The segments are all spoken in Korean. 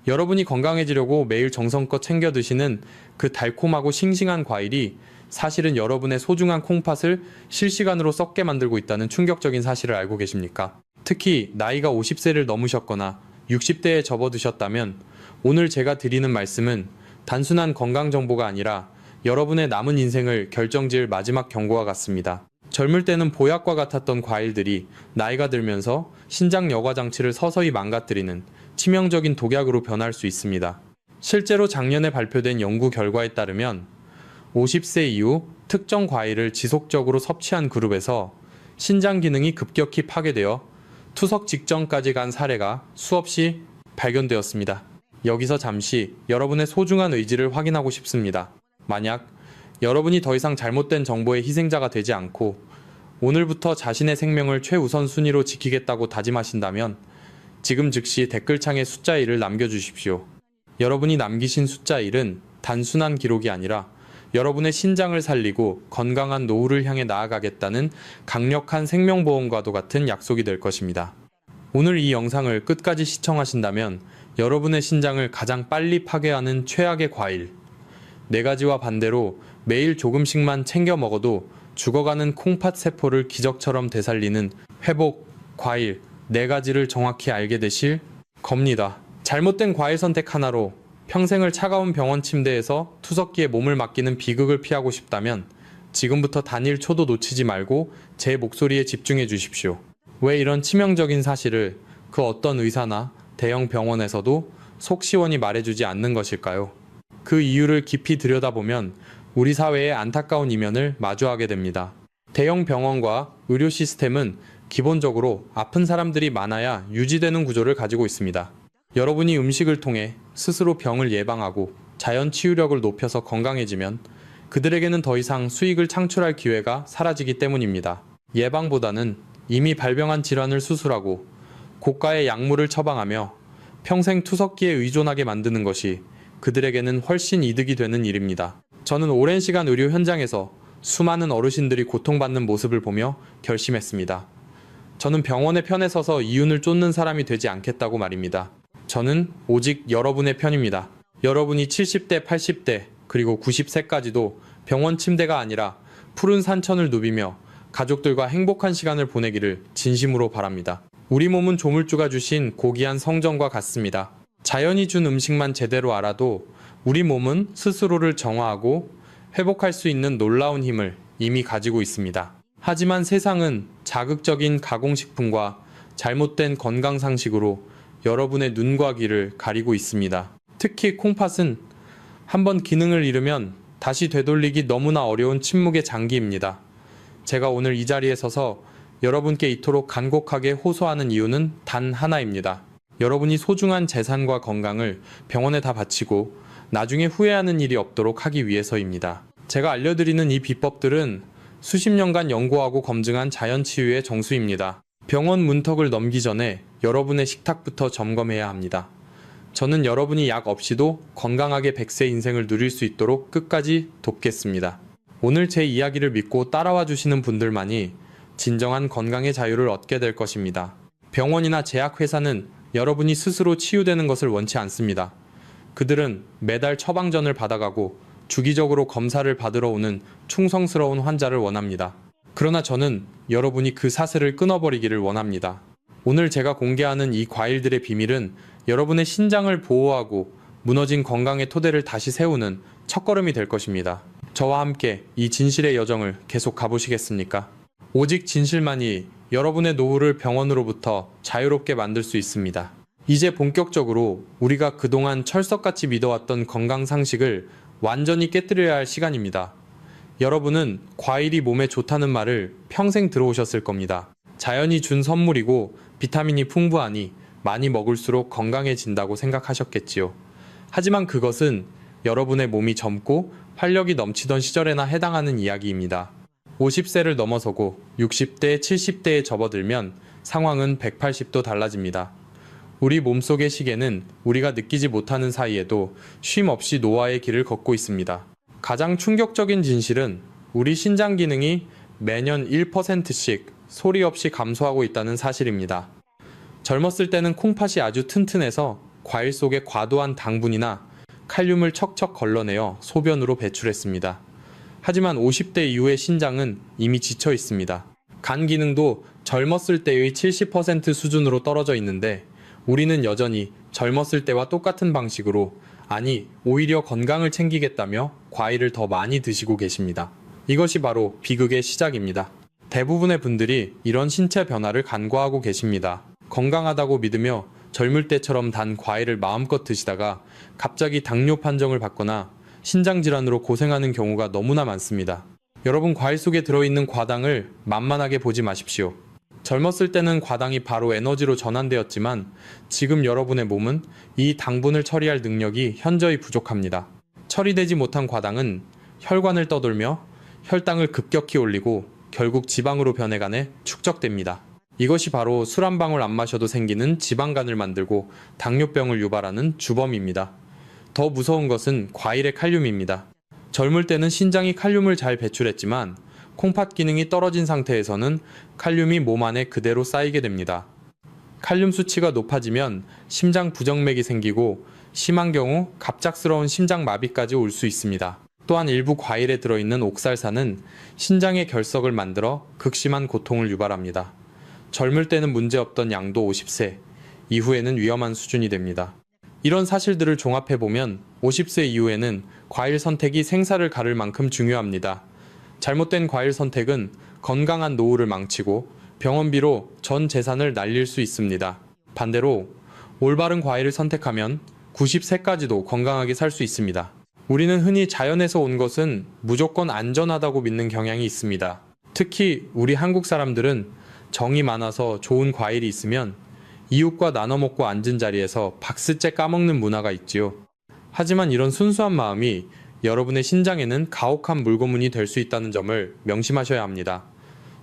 여러분이 건강해지려고 매일 정성껏 챙겨 드시는 그 달콤하고 싱싱한 과일이 사실은 여러분의 소중한 콩팥을 실시간으로 썩게 만들고 있다는 충격적인 사실을 알고 계십니까? 특히 나이가 50세를 넘으셨거나 60대에 접어드셨다면 오늘 제가 드리는 말씀은 단순한 건강 정보가 아니라 여러분의 남은 인생을 결정지을 마지막 경고와 같습니다. 젊을 때는 보약과 같았던 과일들이 나이가 들면서 신장 여과 장치를 서서히 망가뜨리는 치명적인 독약으로 변할 수 있습니다. 실제로 작년에 발표된 연구 결과에 따르면 50세 이후 특정 과일을 지속적으로 섭취한 그룹에서 신장 기능이 급격히 파괴되어 투석 직전까지 간 사례가 수없이 발견되었습니다. 여기서 잠시 여러분의 소중한 의지를 확인하고 싶습니다. 만약 여러분이 더 이상 잘못된 정보의 희생자가 되지 않고 오늘부터 자신의 생명을 최우선 순위로 지키겠다고 다짐하신다면 지금 즉시 댓글창에 숫자 1을 남겨주십시오. 여러분이 남기신 숫자 1은 단순한 기록이 아니라 여러분의 신장을 살리고 건강한 노후를 향해 나아가겠다는 강력한 생명보험과도 같은 약속이 될 것입니다. 오늘 이 영상을 끝까지 시청하신다면 여러분의 신장을 가장 빨리 파괴하는 최악의 과일 4가지와 반대로 매일 조금씩만 챙겨 먹어도 죽어가는 콩팥 세포를 기적처럼 되살리는 회복 과일 4가지를 정확히 알게 되실 겁니다. 잘못된 과일 선택 하나로 평생을 차가운 병원 침대에서 투석기에 몸을 맡기는 비극을 피하고 싶다면 지금부터 단 1초도 놓치지 말고 제 목소리에 집중해 주십시오. 왜 이런 치명적인 사실을 그 어떤 의사나 대형 병원에서도 속 시원히 말해주지 않는 것일까요? 그 이유를 깊이 들여다보면 우리 사회의 안타까운 이면을 마주하게 됩니다. 대형 병원과 의료 시스템은 기본적으로 아픈 사람들이 많아야 유지되는 구조를 가지고 있습니다. 여러분이 음식을 통해 스스로 병을 예방하고 자연 치유력을 높여서 건강해지면 그들에게는 더 이상 수익을 창출할 기회가 사라지기 때문입니다. 예방보다는 이미 발병한 질환을 수술하고 고가의 약물을 처방하며 평생 투석기에 의존하게 만드는 것이 그들에게는 훨씬 이득이 되는 일입니다. 저는 오랜 시간 의료 현장에서 수많은 어르신들이 고통받는 모습을 보며 결심했습니다. 저는 병원의 편에 서서 이윤을 쫓는 사람이 되지 않겠다고 말입니다. 저는 오직 여러분의 편입니다. 여러분이 70대, 80대, 그리고 90세까지도 병원 침대가 아니라 푸른 산천을 누비며 가족들과 행복한 시간을 보내기를 진심으로 바랍니다. 우리 몸은 조물주가 주신 고귀한 성전과 같습니다. 자연이 준 음식만 제대로 알아도 우리 몸은 스스로를 정화하고 회복할 수 있는 놀라운 힘을 이미 가지고 있습니다. 하지만 세상은 자극적인 가공식품과 잘못된 건강 상식으로 여러분의 눈과 귀를 가리고 있습니다. 특히 콩팥은 한번 기능을 잃으면 다시 되돌리기 너무나 어려운 침묵의 장기입니다. 제가 오늘 이 자리에 서서 여러분께 이토록 간곡하게 호소하는 이유는 단 하나입니다. 여러분이 소중한 재산과 건강을 병원에 다 바치고 나중에 후회하는 일이 없도록 하기 위해서입니다. 제가 알려드리는 이 비법들은 수십 년간 연구하고 검증한 자연치유의 정수입니다. 병원 문턱을 넘기 전에 여러분의 식탁부터 점검해야 합니다. 저는 여러분이 약 없이도 건강하게 100세 인생을 누릴 수 있도록 끝까지 돕겠습니다. 오늘 제 이야기를 믿고 따라와 주시는 분들만이 진정한 건강의 자유를 얻게 될 것입니다. 병원이나 제약회사는 여러분이 스스로 치유되는 것을 원치 않습니다. 그들은 매달 처방전을 받아가고 주기적으로 검사를 받으러 오는 충성스러운 환자를 원합니다. 그러나 저는 여러분이 그 사슬을 끊어버리기를 원합니다. 오늘 제가 공개하는 이 과일들의 비밀은 여러분의 신장을 보호하고 무너진 건강의 토대를 다시 세우는 첫걸음이 될 것입니다. 저와 함께 이 진실의 여정을 계속 가보시겠습니까? 오직 진실만이 여러분의 노후를 병원으로부터 자유롭게 만들 수 있습니다. 이제 본격적으로 우리가 그동안 철석같이 믿어왔던 건강 상식을 완전히 깨뜨려야 할 시간입니다. 여러분은 과일이 몸에 좋다는 말을 평생 들어오셨을 겁니다. 자연이 준 선물이고 비타민이 풍부하니 많이 먹을수록 건강해진다고 생각하셨겠지요. 하지만 그것은 여러분의 몸이 젊고 활력이 넘치던 시절에나 해당하는 이야기입니다. 50세를 넘어서고 60대, 70대에 접어들면 상황은 180도 달라집니다. 우리 몸속의 시계는 우리가 느끼지 못하는 사이에도 쉼 없이 노화의 길을 걷고 있습니다. 가장 충격적인 진실은 우리 신장 기능이 매년 1%씩 소리 없이 감소하고 있다는 사실입니다. 젊었을 때는 콩팥이 아주 튼튼해서 과일 속의 과도한 당분이나 칼륨을 척척 걸러내어 소변으로 배출했습니다. 하지만 50대 이후의 신장은 이미 지쳐 있습니다. 간 기능도 젊었을 때의 70% 수준으로 떨어져 있는데 우리는 여전히 젊었을 때와 똑같은 방식으로, 아니 오히려 건강을 챙기겠다며 과일을 더 많이 드시고 계십니다. 이것이 바로 비극의 시작입니다. 대부분의 분들이 이런 신체 변화를 간과하고 계십니다. 건강하다고 믿으며 젊을 때처럼 단 과일을 마음껏 드시다가 갑자기 당뇨 판정을 받거나 신장질환으로 고생하는 경우가 너무나 많습니다. 여러분, 과일 속에 들어있는 과당을 만만하게 보지 마십시오. 젊었을 때는 과당이 바로 에너지로 전환되었지만 지금 여러분의 몸은 이 당분을 처리할 능력이 현저히 부족합니다. 처리되지 못한 과당은 혈관을 떠돌며 혈당을 급격히 올리고 결국 지방으로 변해가네 축적됩니다. 이것이 바로 술 한 방울 안 마셔도 생기는 지방간을 만들고 당뇨병을 유발하는 주범입니다. 더 무서운 것은 과일의 칼륨입니다. 젊을 때는 신장이 칼륨을 잘 배출했지만 콩팥 기능이 떨어진 상태에서는 칼륨이 몸 안에 그대로 쌓이게 됩니다. 칼륨 수치가 높아지면 심장 부정맥이 생기고 심한 경우 갑작스러운 심장 마비까지 올 수 있습니다. 또한 일부 과일에 들어있는 옥살산은 신장의 결석을 만들어 극심한 고통을 유발합니다. 젊을 때는 문제없던 양도 50세 이후에는 위험한 수준이 됩니다. 이런 사실들을 종합해보면 50세 이후에는 과일 선택이 생사를 가를 만큼 중요합니다. 잘못된 과일 선택은 건강한 노후를 망치고 병원비로 전 재산을 날릴 수 있습니다. 반대로 올바른 과일을 선택하면 90세까지도 건강하게 살 수 있습니다. 우리는 흔히 자연에서 온 것은 무조건 안전하다고 믿는 경향이 있습니다. 특히 우리 한국 사람들은 정이 많아서 좋은 과일이 있으면 이웃과 나눠 먹고 앉은 자리에서 박스째 까먹는 문화가 있지요. 하지만 이런 순수한 마음이 여러분의 신장에는 가혹한 물고문이 될 수 있다는 점을 명심하셔야 합니다.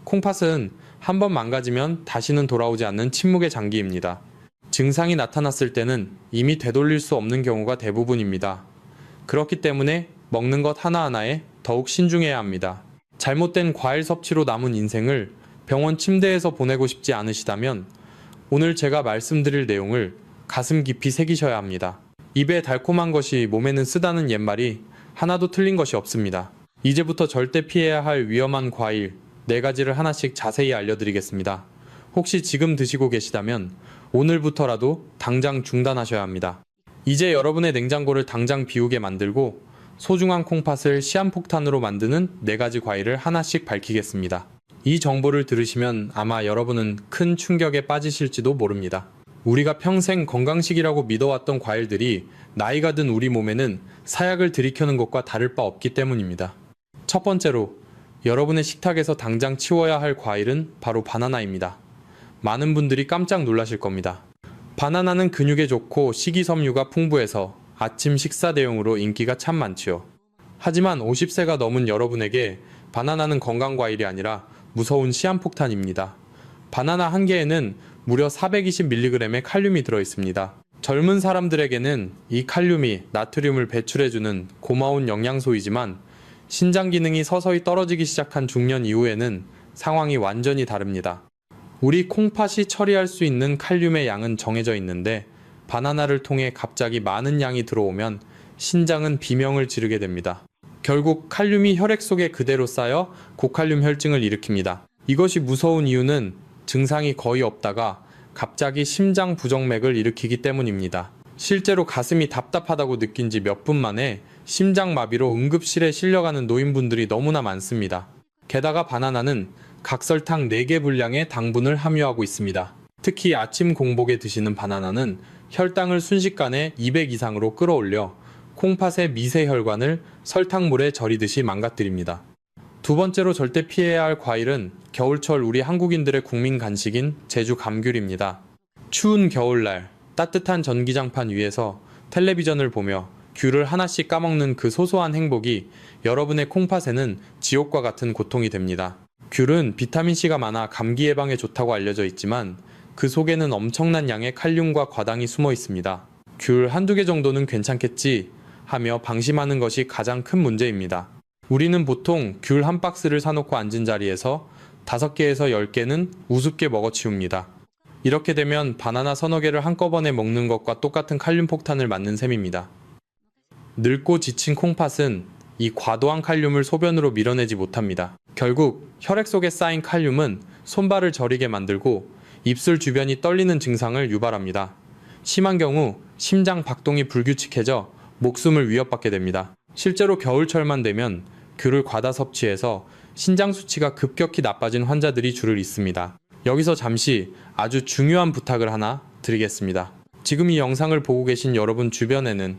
콩팥은 한번 망가지면 다시는 돌아오지 않는 침묵의 장기입니다. 증상이 나타났을 때는 이미 되돌릴 수 없는 경우가 대부분입니다. 그렇기 때문에 먹는 것 하나하나에 더욱 신중해야 합니다. 잘못된 과일 섭취로 남은 인생을 병원 침대에서 보내고 싶지 않으시다면 오늘 제가 말씀드릴 내용을 가슴 깊이 새기셔야 합니다. 입에 달콤한 것이 몸에는 쓰다는 옛말이 하나도 틀린 것이 없습니다. 이제부터 절대 피해야 할 위험한 과일 4가지를 하나씩 자세히 알려드리겠습니다. 혹시 지금 드시고 계시다면 오늘부터라도 당장 중단하셔야 합니다. 이제 여러분의 냉장고를 당장 비우게 만들고 소중한 콩팥을 시한폭탄으로 만드는 4가지 과일을 하나씩 밝히겠습니다. 이 정보를 들으시면 아마 여러분은 큰 충격에 빠지실지도 모릅니다. 우리가 평생 건강식이라고 믿어왔던 과일들이 나이가 든 우리 몸에는 사약을 들이켜는 것과 다를 바 없기 때문입니다. 첫 번째로 여러분의 식탁에서 당장 치워야 할 과일은 바로 바나나입니다. 많은 분들이 깜짝 놀라실 겁니다. 바나나는 근육에 좋고 식이섬유가 풍부해서 아침 식사 대용으로 인기가 참 많지요. 하지만 50세가 넘은 여러분에게 바나나는 건강과일이 아니라 무서운 시한폭탄입니다. 바나나 한 개에는 무려 420mg의 칼륨이 들어있습니다. 젊은 사람들에게는 이 칼륨이 나트륨을 배출해주는 고마운 영양소이지만 신장 기능이 서서히 떨어지기 시작한 중년 이후에는 상황이 완전히 다릅니다. 우리 콩팥이 처리할 수 있는 칼륨의 양은 정해져 있는데 바나나를 통해 갑자기 많은 양이 들어오면 신장은 비명을 지르게 됩니다. 결국 칼륨이 혈액 속에 그대로 쌓여 고칼륨 혈증을 일으킵니다. 이것이 무서운 이유는 증상이 거의 없다가 갑자기 심장 부정맥을 일으키기 때문입니다. 실제로 가슴이 답답하다고 느낀 지 몇 분 만에 심장마비로 응급실에 실려가는 노인분들이 너무나 많습니다. 게다가 바나나는 각설탕 4개 분량의 당분을 함유하고 있습니다. 특히 아침 공복에 드시는 바나나는 혈당을 순식간에 200 이상으로 끌어올려 콩팥의 미세 혈관을 설탕물에 절이듯이 망가뜨립니다. 두 번째로 절대 피해야 할 과일은 겨울철 우리 한국인들의 국민 간식인 제주 감귤입니다. 추운 겨울날 따뜻한 전기장판 위에서 텔레비전을 보며 귤을 하나씩 까먹는 그 소소한 행복이 여러분의 콩팥에는 지옥과 같은 고통이 됩니다. 귤은 비타민C가 많아 감기 예방에 좋다고 알려져 있지만 그 속에는 엄청난 양의 칼륨과 과당이 숨어 있습니다. 귤 한두 개 정도는 괜찮겠지 하며 방심하는 것이 가장 큰 문제입니다. 우리는 보통 귤 한 박스를 사놓고 앉은 자리에서 5개에서 10개는 우습게 먹어치웁니다. 이렇게 되면 바나나 서너 개를 한꺼번에 먹는 것과 똑같은 칼륨 폭탄을 맞는 셈입니다. 늙고 지친 콩팥은 이 과도한 칼륨을 소변으로 밀어내지 못합니다. 결국 혈액 속에 쌓인 칼륨은 손발을 저리게 만들고 입술 주변이 떨리는 증상을 유발합니다. 심한 경우 심장 박동이 불규칙해져 목숨을 위협받게 됩니다. 실제로 겨울철만 되면 귤을 과다 섭취해서 신장 수치가 급격히 나빠진 환자들이 줄을 잇습니다. 여기서 잠시 아주 중요한 부탁을 하나 드리겠습니다. 지금 이 영상을 보고 계신 여러분 주변에는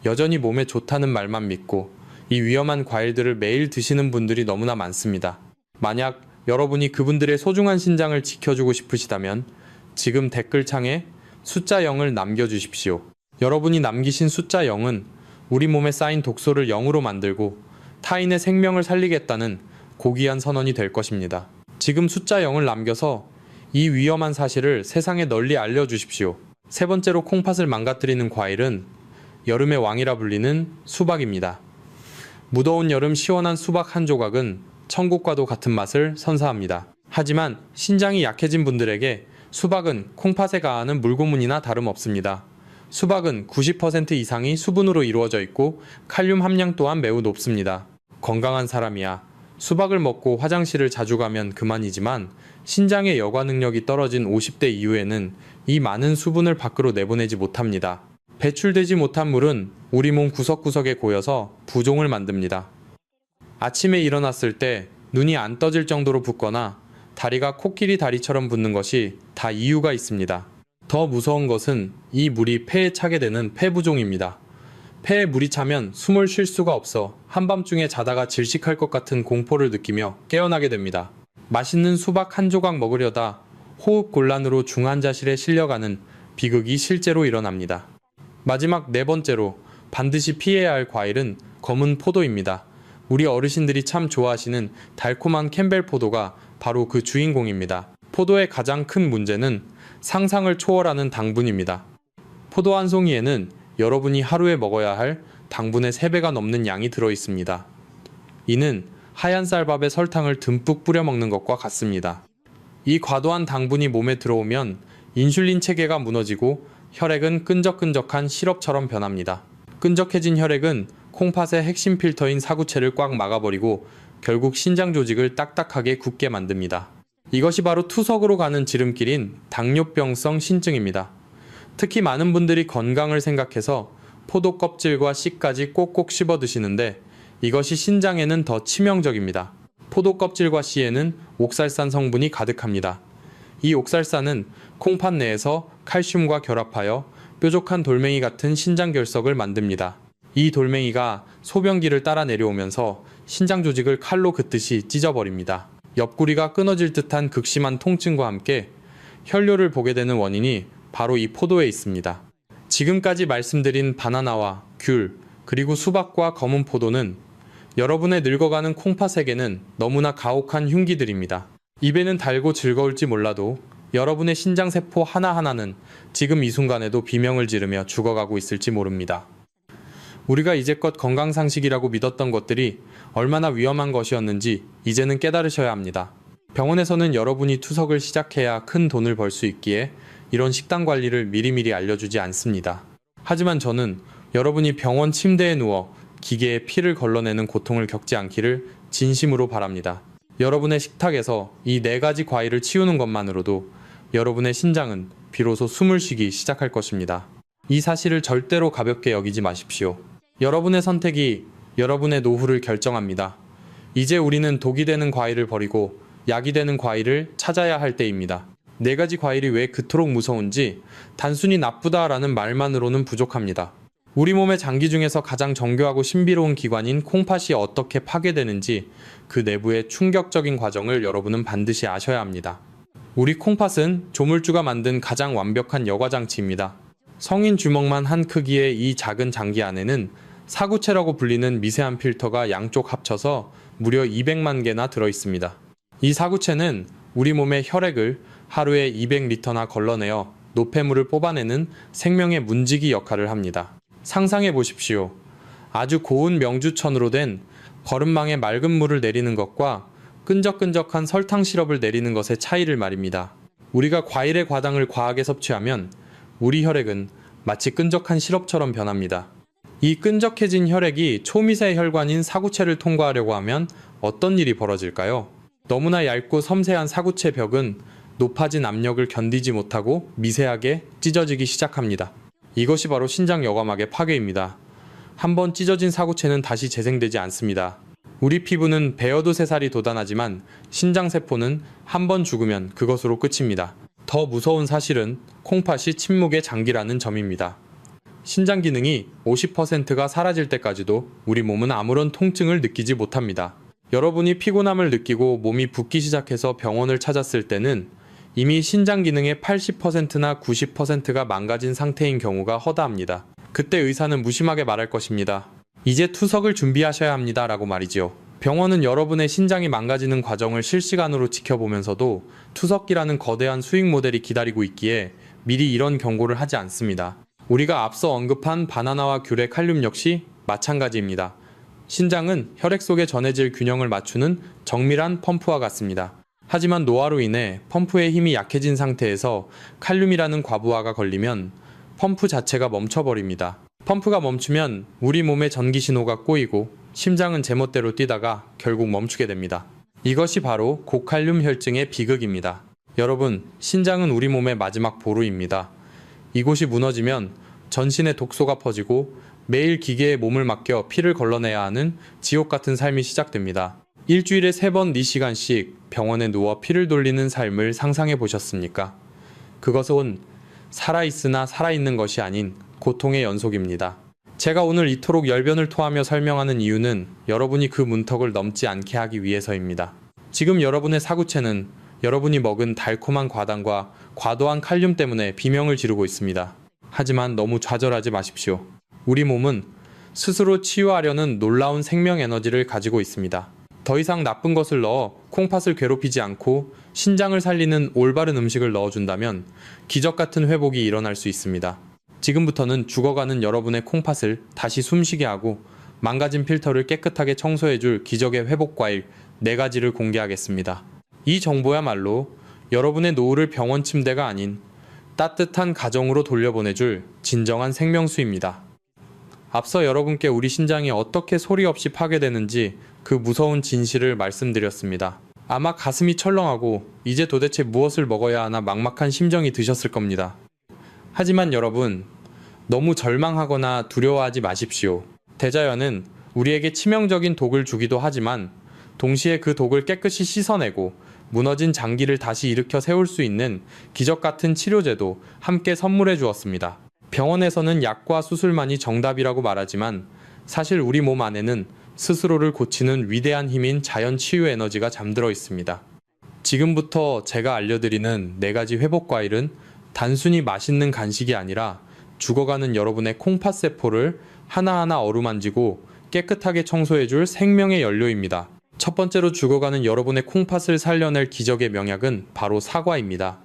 여전히 몸에 좋다는 말만 믿고 이 위험한 과일들을 매일 드시는 분들이 너무나 많습니다. 만약 여러분이 그분들의 소중한 신장을 지켜주고 싶으시다면 지금 댓글창에 숫자 0을 남겨주십시오. 여러분이 남기신 숫자 0은 우리 몸에 쌓인 독소를 0으로 만들고 타인의 생명을 살리겠다는 고귀한 선언이 될 것입니다. 지금 숫자 0을 남겨서 이 위험한 사실을 세상에 널리 알려주십시오. 세 번째로 콩팥을 망가뜨리는 과일은 여름의 왕이라 불리는 수박입니다. 무더운 여름 시원한 수박 한 조각은 천국과도 같은 맛을 선사합니다. 하지만 신장이 약해진 분들에게 수박은 콩팥에 가하는 물고문이나 다름없습니다. 수박은 90% 이상이 수분으로 이루어져 있고 칼륨 함량 또한 매우 높습니다. 건강한 사람이야 수박을 먹고 화장실을 자주 가면 그만이지만 신장의 여과 능력이 떨어진 50대 이후에는 이 많은 수분을 밖으로 내보내지 못합니다. 배출되지 못한 물은 우리 몸 구석구석에 고여서 부종을 만듭니다. 아침에 일어났을 때 눈이 안 떠질 정도로 붓거나 다리가 코끼리 다리처럼 붓는 것이 다 이유가 있습니다. 더 무서운 것은 이 물이 폐에 차게 되는 폐부종입니다. 폐에 물이 차면 숨을 쉴 수가 없어 한밤중에 자다가 질식할 것 같은 공포를 느끼며 깨어나게 됩니다. 맛있는 수박 한 조각 먹으려다 호흡 곤란으로 중환자실에 실려가는 비극이 실제로 일어납니다. 마지막 네 번째로 반드시 피해야 할 과일은 검은 포도입니다. 우리 어르신들이 참 좋아하시는 달콤한 캠벨 포도가 바로 그 주인공입니다. 포도의 가장 큰 문제는 상상을 초월하는 당분입니다. 포도 한 송이에는 여러분이 하루에 먹어야 할 당분의 3배가 넘는 양이 들어있습니다. 이는 하얀 쌀밥에 설탕을 듬뿍 뿌려 먹는 것과 같습니다. 이 과도한 당분이 몸에 들어오면 인슐린 체계가 무너지고 혈액은 끈적끈적한 시럽처럼 변합니다. 끈적해진 혈액은 콩팥의 핵심 필터인 사구체를 꽉 막아버리고 결국 신장 조직을 딱딱하게 굳게 만듭니다. 이것이 바로 투석으로 가는 지름길인 당뇨병성 신증입니다. 특히 많은 분들이 건강을 생각해서 포도 껍질과 씨까지 꼭꼭 씹어 드시는데 이것이 신장에는 더 치명적입니다. 포도 껍질과 씨에는 옥살산 성분이 가득합니다. 이 옥살산은 콩팥 내에서 칼슘과 결합하여 뾰족한 돌멩이 같은 신장 결석을 만듭니다. 이 돌멩이가 소변기를 따라 내려오면서 신장 조직을 칼로 긋듯이 찢어버립니다. 옆구리가 끊어질 듯한 극심한 통증과 함께 혈뇨를 보게 되는 원인이 바로 이 포도에 있습니다. 지금까지 말씀드린 바나나와 귤, 그리고 수박과 검은 포도는 여러분의 늙어가는 콩팥에게는 너무나 가혹한 흉기들입니다. 입에는 달고 즐거울지 몰라도 여러분의 신장세포 하나하나는 지금 이 순간에도 비명을 지르며 죽어가고 있을지 모릅니다. 우리가 이제껏 건강상식이라고 믿었던 것들이 얼마나 위험한 것이었는지 이제는 깨달으셔야 합니다. 병원에서는 여러분이 투석을 시작해야 큰 돈을 벌 수 있기에 이런 식단 관리를 미리미리 알려주지 않습니다. 하지만 저는 여러분이 병원 침대에 누워 기계에 피를 걸러내는 고통을 겪지 않기를 진심으로 바랍니다. 여러분의 식탁에서 이 4가지 과일을 치우는 것만으로도 여러분의 신장은 비로소 숨을 쉬기 시작할 것입니다. 이 사실을 절대로 가볍게 여기지 마십시오. 여러분의 선택이 여러분의 노후를 결정합니다. 이제 우리는 독이 되는 과일을 버리고 약이 되는 과일을 찾아야 할 때입니다. 4가지 과일이 왜 그토록 무서운지 단순히 나쁘다라는 말만으로는 부족합니다. 우리 몸의 장기 중에서 가장 정교하고 신비로운 기관인 콩팥이 어떻게 파괴되는지 그 내부의 충격적인 과정을 여러분은 반드시 아셔야 합니다. 우리 콩팥은 조물주가 만든 가장 완벽한 여과장치입니다. 성인 주먹만 한 크기의 이 작은 장기 안에는 사구체라고 불리는 미세한 필터가 양쪽 합쳐서 무려 200만 개나 들어있습니다. 이 사구체는 우리 몸의 혈액을 하루에 200리터나 걸러내어 노폐물을 뽑아내는 생명의 문지기 역할을 합니다. 상상해 보십시오. 아주 고운 명주천으로 된 거름망에 맑은 물을 내리는 것과 끈적끈적한 설탕 시럽을 내리는 것의 차이를 말입니다. 우리가 과일의 과당을 과하게 섭취하면 우리 혈액은 마치 끈적한 시럽처럼 변합니다. 이 끈적해진 혈액이 초미세 혈관인 사구체를 통과하려고 하면 어떤 일이 벌어질까요? 너무나 얇고 섬세한 사구체 벽은 높아진 압력을 견디지 못하고 미세하게 찢어지기 시작합니다. 이것이 바로 신장 여과막의 파괴입니다. 한번 찢어진 사구체는 다시 재생되지 않습니다. 우리 피부는 베어도 새살이 돋아나지만 신장세포는 한번 죽으면 그것으로 끝입니다. 더 무서운 사실은 콩팥이 침묵의 장기라는 점입니다. 신장 기능이 50%가 사라질 때까지도 우리 몸은 아무런 통증을 느끼지 못합니다. 여러분이 피곤함을 느끼고 몸이 붓기 시작해서 병원을 찾았을 때는 이미 신장 기능의 80%나 90%가 망가진 상태인 경우가 허다합니다. 그때 의사는 무심하게 말할 것입니다. 이제 투석을 준비하셔야 합니다 라고 말이지요. 병원은 여러분의 신장이 망가지는 과정을 실시간으로 지켜보면서도 투석기라는 거대한 수익 모델이 기다리고 있기에 미리 이런 경고를 하지 않습니다. 우리가 앞서 언급한 바나나와 귤의 칼륨 역시 마찬가지입니다. 신장은 혈액 속에 전해질 균형을 맞추는 정밀한 펌프와 같습니다. 하지만 노화로 인해 펌프의 힘이 약해진 상태에서 칼륨이라는 과부하가 걸리면 펌프 자체가 멈춰버립니다. 펌프가 멈추면 우리 몸의 전기 신호가 꼬이고 심장은 제멋대로 뛰다가 결국 멈추게 됩니다. 이것이 바로 고칼륨 혈증의 비극입니다. 여러분, 신장은 우리 몸의 마지막 보루입니다. 이곳이 무너지면 전신에 독소가 퍼지고 매일 기계에 몸을 맡겨 피를 걸러내야 하는 지옥 같은 삶이 시작됩니다. 일주일에 3번 4시간씩 병원에 누워 피를 돌리는 삶을 상상해 보셨습니까? 그것은 살아있으나 살아있는 것이 아닌 고통의 연속입니다. 제가 오늘 이토록 열변을 토하며 설명하는 이유는 여러분이 그 문턱을 넘지 않게 하기 위해서입니다. 지금 여러분의 사구체는 여러분이 먹은 달콤한 과당과 과도한 칼륨 때문에 비명을 지르고 있습니다. 하지만 너무 좌절하지 마십시오. 우리 몸은 스스로 치유하려는 놀라운 생명 에너지를 가지고 있습니다. 더 이상 나쁜 것을 넣어 콩팥을 괴롭히지 않고 신장을 살리는 올바른 음식을 넣어준다면 기적 같은 회복이 일어날 수 있습니다. 지금부터는 죽어가는 여러분의 콩팥을 다시 숨쉬게 하고 망가진 필터를 깨끗하게 청소해줄 기적의 회복 과일 4가지를 공개하겠습니다. 이 정보야말로 여러분의 노후를 병원 침대가 아닌 따뜻한 가정으로 돌려보내줄 진정한 생명수입니다. 앞서 여러분께 우리 신장이 어떻게 소리 없이 파괴되는지 그 무서운 진실을 말씀드렸습니다. 아마 가슴이 철렁하고 이제 도대체 무엇을 먹어야 하나 막막한 심정이 드셨을 겁니다. 하지만 여러분, 너무 절망하거나 두려워하지 마십시오. 대자연은 우리에게 치명적인 독을 주기도 하지만 동시에 그 독을 깨끗이 씻어내고 무너진 장기를 다시 일으켜 세울 수 있는 기적 같은 치료제도 함께 선물해 주었습니다. 병원에서는 약과 수술만이 정답이라고 말하지만 사실 우리 몸 안에는 스스로를 고치는 위대한 힘인 자연 치유 에너지가 잠들어 있습니다. 지금부터 제가 알려드리는 4가지 회복 과일은 단순히 맛있는 간식이 아니라 죽어가는 여러분의 콩팥 세포를 하나하나 어루만지고 깨끗하게 청소해줄 생명의 연료입니다. 첫 번째로 죽어가는 여러분의 콩팥을 살려낼 기적의 명약은 바로 사과입니다.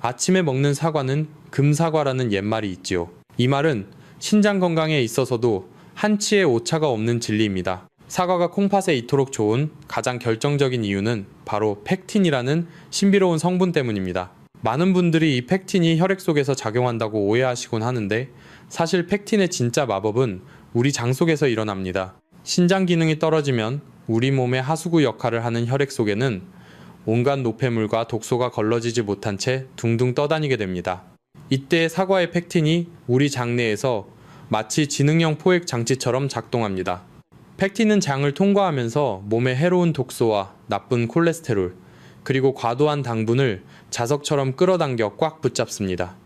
아침에 먹는 사과는 금사과라는 옛말이 있지요. 이 말은 신장 건강에 있어서도 한치의 오차가 없는 진리입니다. 사과가 콩팥에 이토록 좋은 가장 결정적인 이유는 바로 펙틴이라는 신비로운 성분 때문입니다. 많은 분들이 이 펙틴이 혈액 속에서 작용한다고 오해하시곤 하는데 사실 펙틴의 진짜 마법은 우리 장 속에서 일어납니다. 신장 기능이 떨어지면 우리 몸의 하수구 역할을 하는 혈액 속에는 온갖 노폐물과 독소가 걸러지지 못한 채 둥둥 떠다니게 됩니다. 이때 사과의 펙틴이 우리 장내에서 마치 지능형 포획 장치처럼 작동합니다. 펙틴은 장을 통과하면서 몸의 해로운 독소와 나쁜 콜레스테롤, 그리고 과도한 당분을 자석처럼 끌어당겨 꽉 붙잡습니다.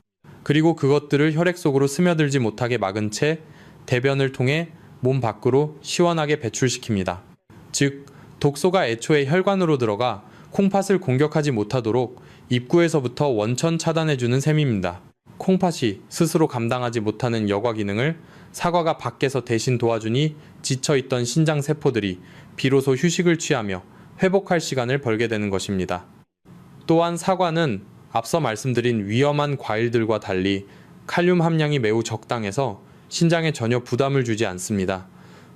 그리고 그것들을 혈액 속으로 스며들지 못하게 막은 채 대변을 통해 몸 밖으로 시원하게 배출시킵니다. 즉, 독소가 애초에 혈관으로 들어가 콩팥을 공격하지 못하도록 입구에서부터 원천 차단해주는 셈입니다. 콩팥이 스스로 감당하지 못하는 여과 기능을 사과가 밖에서 대신 도와주니 지쳐있던 신장 세포들이 비로소 휴식을 취하며 회복할 시간을 벌게 되는 것입니다. 또한 사과는 앞서 말씀드린 위험한 과일들과 달리 칼륨 함량이 매우 적당해서 신장에 전혀 부담을 주지 않습니다.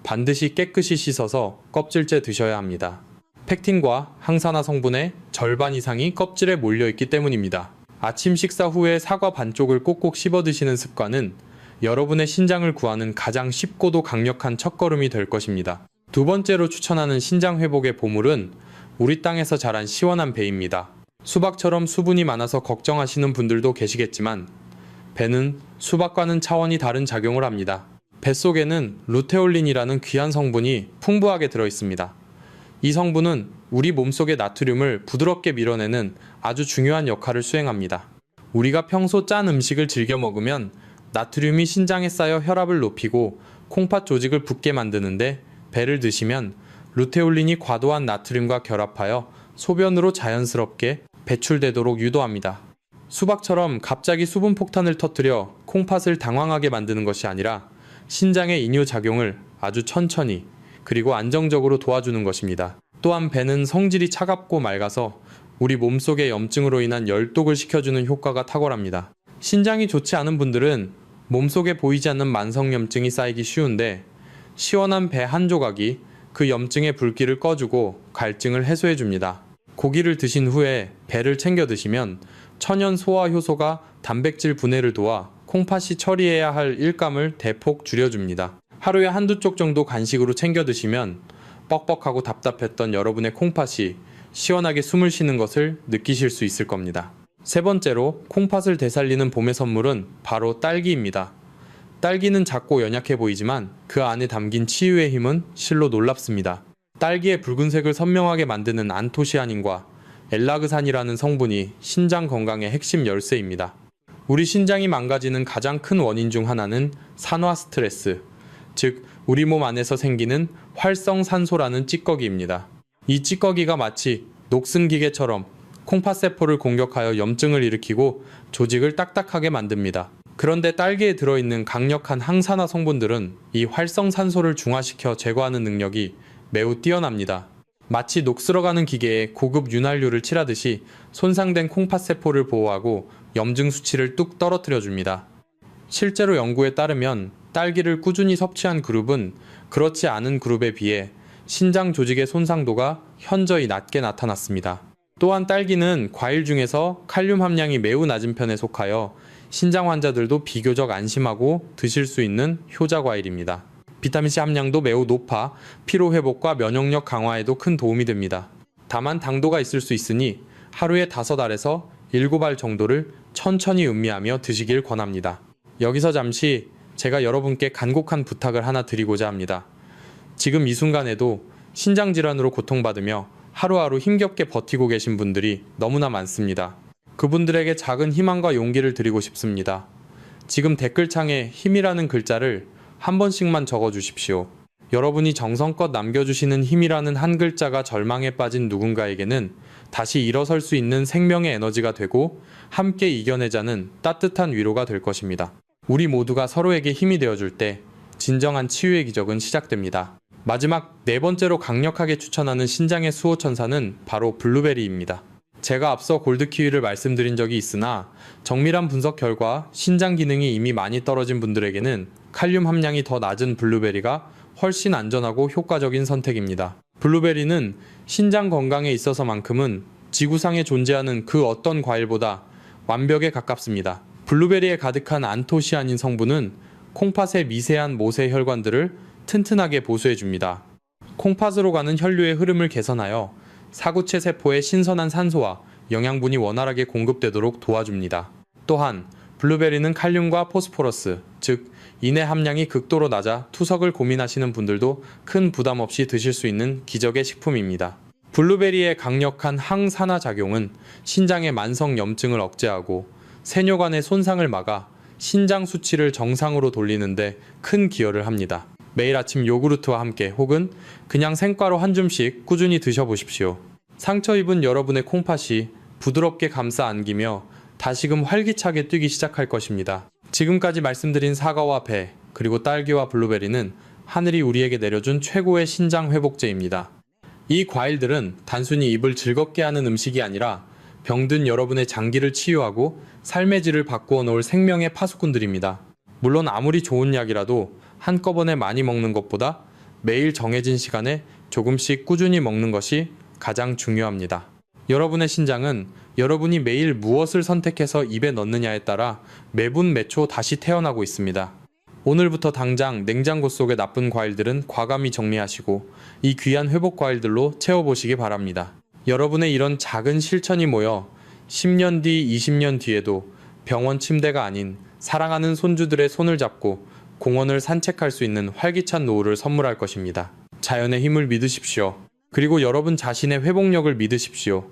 반드시 깨끗이 씻어서 껍질째 드셔야 합니다. 펙틴과 항산화 성분의 절반 이상이 껍질에 몰려있기 때문입니다. 아침 식사 후에 사과 반쪽을 꼭꼭 씹어 드시는 습관은 여러분의 신장을 구하는 가장 쉽고도 강력한 첫걸음이 될 것입니다. 두 번째로 추천하는 신장 회복의 보물은 우리 땅에서 자란 시원한 배입니다. 수박처럼 수분이 많아서 걱정하시는 분들도 계시겠지만 배는 수박과는 차원이 다른 작용을 합니다. 뱃속에는 루테올린이라는 귀한 성분이 풍부하게 들어있습니다. 이 성분은 우리 몸속의 나트륨을 부드럽게 밀어내는 아주 중요한 역할을 수행합니다. 우리가 평소 짠 음식을 즐겨 먹으면 나트륨이 신장에 쌓여 혈압을 높이고 콩팥 조직을 붓게 만드는데 배를 드시면 루테올린이 과도한 나트륨과 결합하여 소변으로 자연스럽게 배출되도록 유도합니다. 수박처럼 갑자기 수분 폭탄을 터뜨려 콩팥을 당황하게 만드는 것이 아니라 신장의 이뇨작용을 아주 천천히 그리고 안정적으로 도와주는 것입니다. 또한 배는 성질이 차갑고 맑아서 우리 몸속의 염증으로 인한 열독을 식혀주는 효과가 탁월합니다. 신장이 좋지 않은 분들은 몸속에 보이지 않는 만성염증이 쌓이기 쉬운데 시원한 배 한 조각이 그 염증의 불길을 꺼주고 갈증을 해소해줍니다. 고기를 드신 후에 배를 챙겨 드시면 천연 소화 효소가 단백질 분해를 도와 콩팥이 처리해야 할 일감을 대폭 줄여줍니다. 하루에 한두 쪽 정도 간식으로 챙겨 드시면 뻑뻑하고 답답했던 여러분의 콩팥이 시원하게 숨을 쉬는 것을 느끼실 수 있을 겁니다. 세 번째로 콩팥을 되살리는 봄의 선물은 바로 딸기입니다. 딸기는 작고 연약해 보이지만 그 안에 담긴 치유의 힘은 실로 놀랍습니다. 딸기의 붉은색을 선명하게 만드는 안토시아닌과 엘라그산이라는 성분이 신장 건강의 핵심 열쇠입니다. 우리 신장이 망가지는 가장 큰 원인 중 하나는 산화 스트레스, 즉 우리 몸 안에서 생기는 활성산소라는 찌꺼기입니다. 이 찌꺼기가 마치 녹슨 기계처럼 콩팥세포를 공격하여 염증을 일으키고 조직을 딱딱하게 만듭니다. 그런데 딸기에 들어있는 강력한 항산화 성분들은 이 활성산소를 중화시켜 제거하는 능력이 매우 뛰어납니다. 마치 녹슬어가는 기계에 고급 윤활유를 칠하듯이 손상된 콩팥세포를 보호하고 염증 수치를 뚝 떨어뜨려 줍니다. 실제로 연구에 따르면 딸기를 꾸준히 섭취한 그룹은 그렇지 않은 그룹에 비해 신장 조직의 손상도가 현저히 낮게 나타났습니다. 또한 딸기는 과일 중에서 칼륨 함량이 매우 낮은 편에 속하여 신장 환자들도 비교적 안심하고 드실 수 있는 효자 과일입니다. 비타민C 함량도 매우 높아 피로회복과 면역력 강화에도 큰 도움이 됩니다. 다만 당도가 있을 수 있으니 하루에 5알에서 7알 정도를 천천히 음미하며 드시길 권합니다. 여기서 잠시 제가 여러분께 간곡한 부탁을 하나 드리고자 합니다. 지금 이 순간에도 신장질환으로 고통받으며 하루하루 힘겹게 버티고 계신 분들이 너무나 많습니다. 그분들에게 작은 희망과 용기를 드리고 싶습니다. 지금 댓글창에 힘이라는 글자를 한 번씩만 적어주십시오. 여러분이 정성껏 남겨주시는 힘이라는 한 글자가 절망에 빠진 누군가에게는 다시 일어설 수 있는 생명의 에너지가 되고 함께 이겨내자는 따뜻한 위로가 될 것입니다. 우리 모두가 서로에게 힘이 되어줄 때 진정한 치유의 기적은 시작됩니다. 마지막 네 번째로 강력하게 추천하는 신장의 수호천사는 바로 블루베리입니다. 제가 앞서 골드키위를 말씀드린 적이 있으나 정밀한 분석 결과 신장 기능이 이미 많이 떨어진 분들에게는 칼륨 함량이 더 낮은 블루베리가 훨씬 안전하고 효과적인 선택입니다. 블루베리는 신장 건강에 있어서만큼은 지구상에 존재하는 그 어떤 과일보다 완벽에 가깝습니다. 블루베리에 가득한 안토시아닌 성분은 콩팥의 미세한 모세 혈관들을 튼튼하게 보수해줍니다. 콩팥으로 가는 혈류의 흐름을 개선하여 사구체 세포에 신선한 산소와 영양분이 원활하게 공급되도록 도와줍니다. 또한 블루베리는 칼륨과 포스포러스, 즉 인의 함량이 극도로 낮아 투석을 고민하시는 분들도 큰 부담 없이 드실 수 있는 기적의 식품입니다. 블루베리의 강력한 항산화 작용은 신장의 만성 염증을 억제하고 세뇨관의 손상을 막아 신장 수치를 정상으로 돌리는데 큰 기여를 합니다. 매일 아침 요구르트와 함께 혹은 그냥 생과로 한 줌씩 꾸준히 드셔보십시오. 상처 입은 여러분의 콩팥이 부드럽게 감싸 안기며 다시금 활기차게 뛰기 시작할 것입니다. 지금까지 말씀드린 사과와 배, 그리고 딸기와 블루베리는 하늘이 우리에게 내려준 최고의 신장 회복제입니다. 이 과일들은 단순히 입을 즐겁게 하는 음식이 아니라 병든 여러분의 장기를 치유하고 삶의 질을 바꾸어 놓을 생명의 파수꾼들입니다. 물론 아무리 좋은 약이라도 한꺼번에 많이 먹는 것보다 매일 정해진 시간에 조금씩 꾸준히 먹는 것이 가장 중요합니다. 여러분의 신장은 여러분이 매일 무엇을 선택해서 입에 넣느냐에 따라 매분 매초 다시 태어나고 있습니다. 오늘부터 당장 냉장고 속의 나쁜 과일들은 과감히 정리하시고 이 귀한 회복 과일들로 채워보시기 바랍니다. 여러분의 이런 작은 실천이 모여 10년 뒤, 20년 뒤에도 병원 침대가 아닌 사랑하는 손주들의 손을 잡고 공원을 산책할 수 있는 활기찬 노후를 선물할 것입니다. 자연의 힘을 믿으십시오. 그리고 여러분 자신의 회복력을 믿으십시오.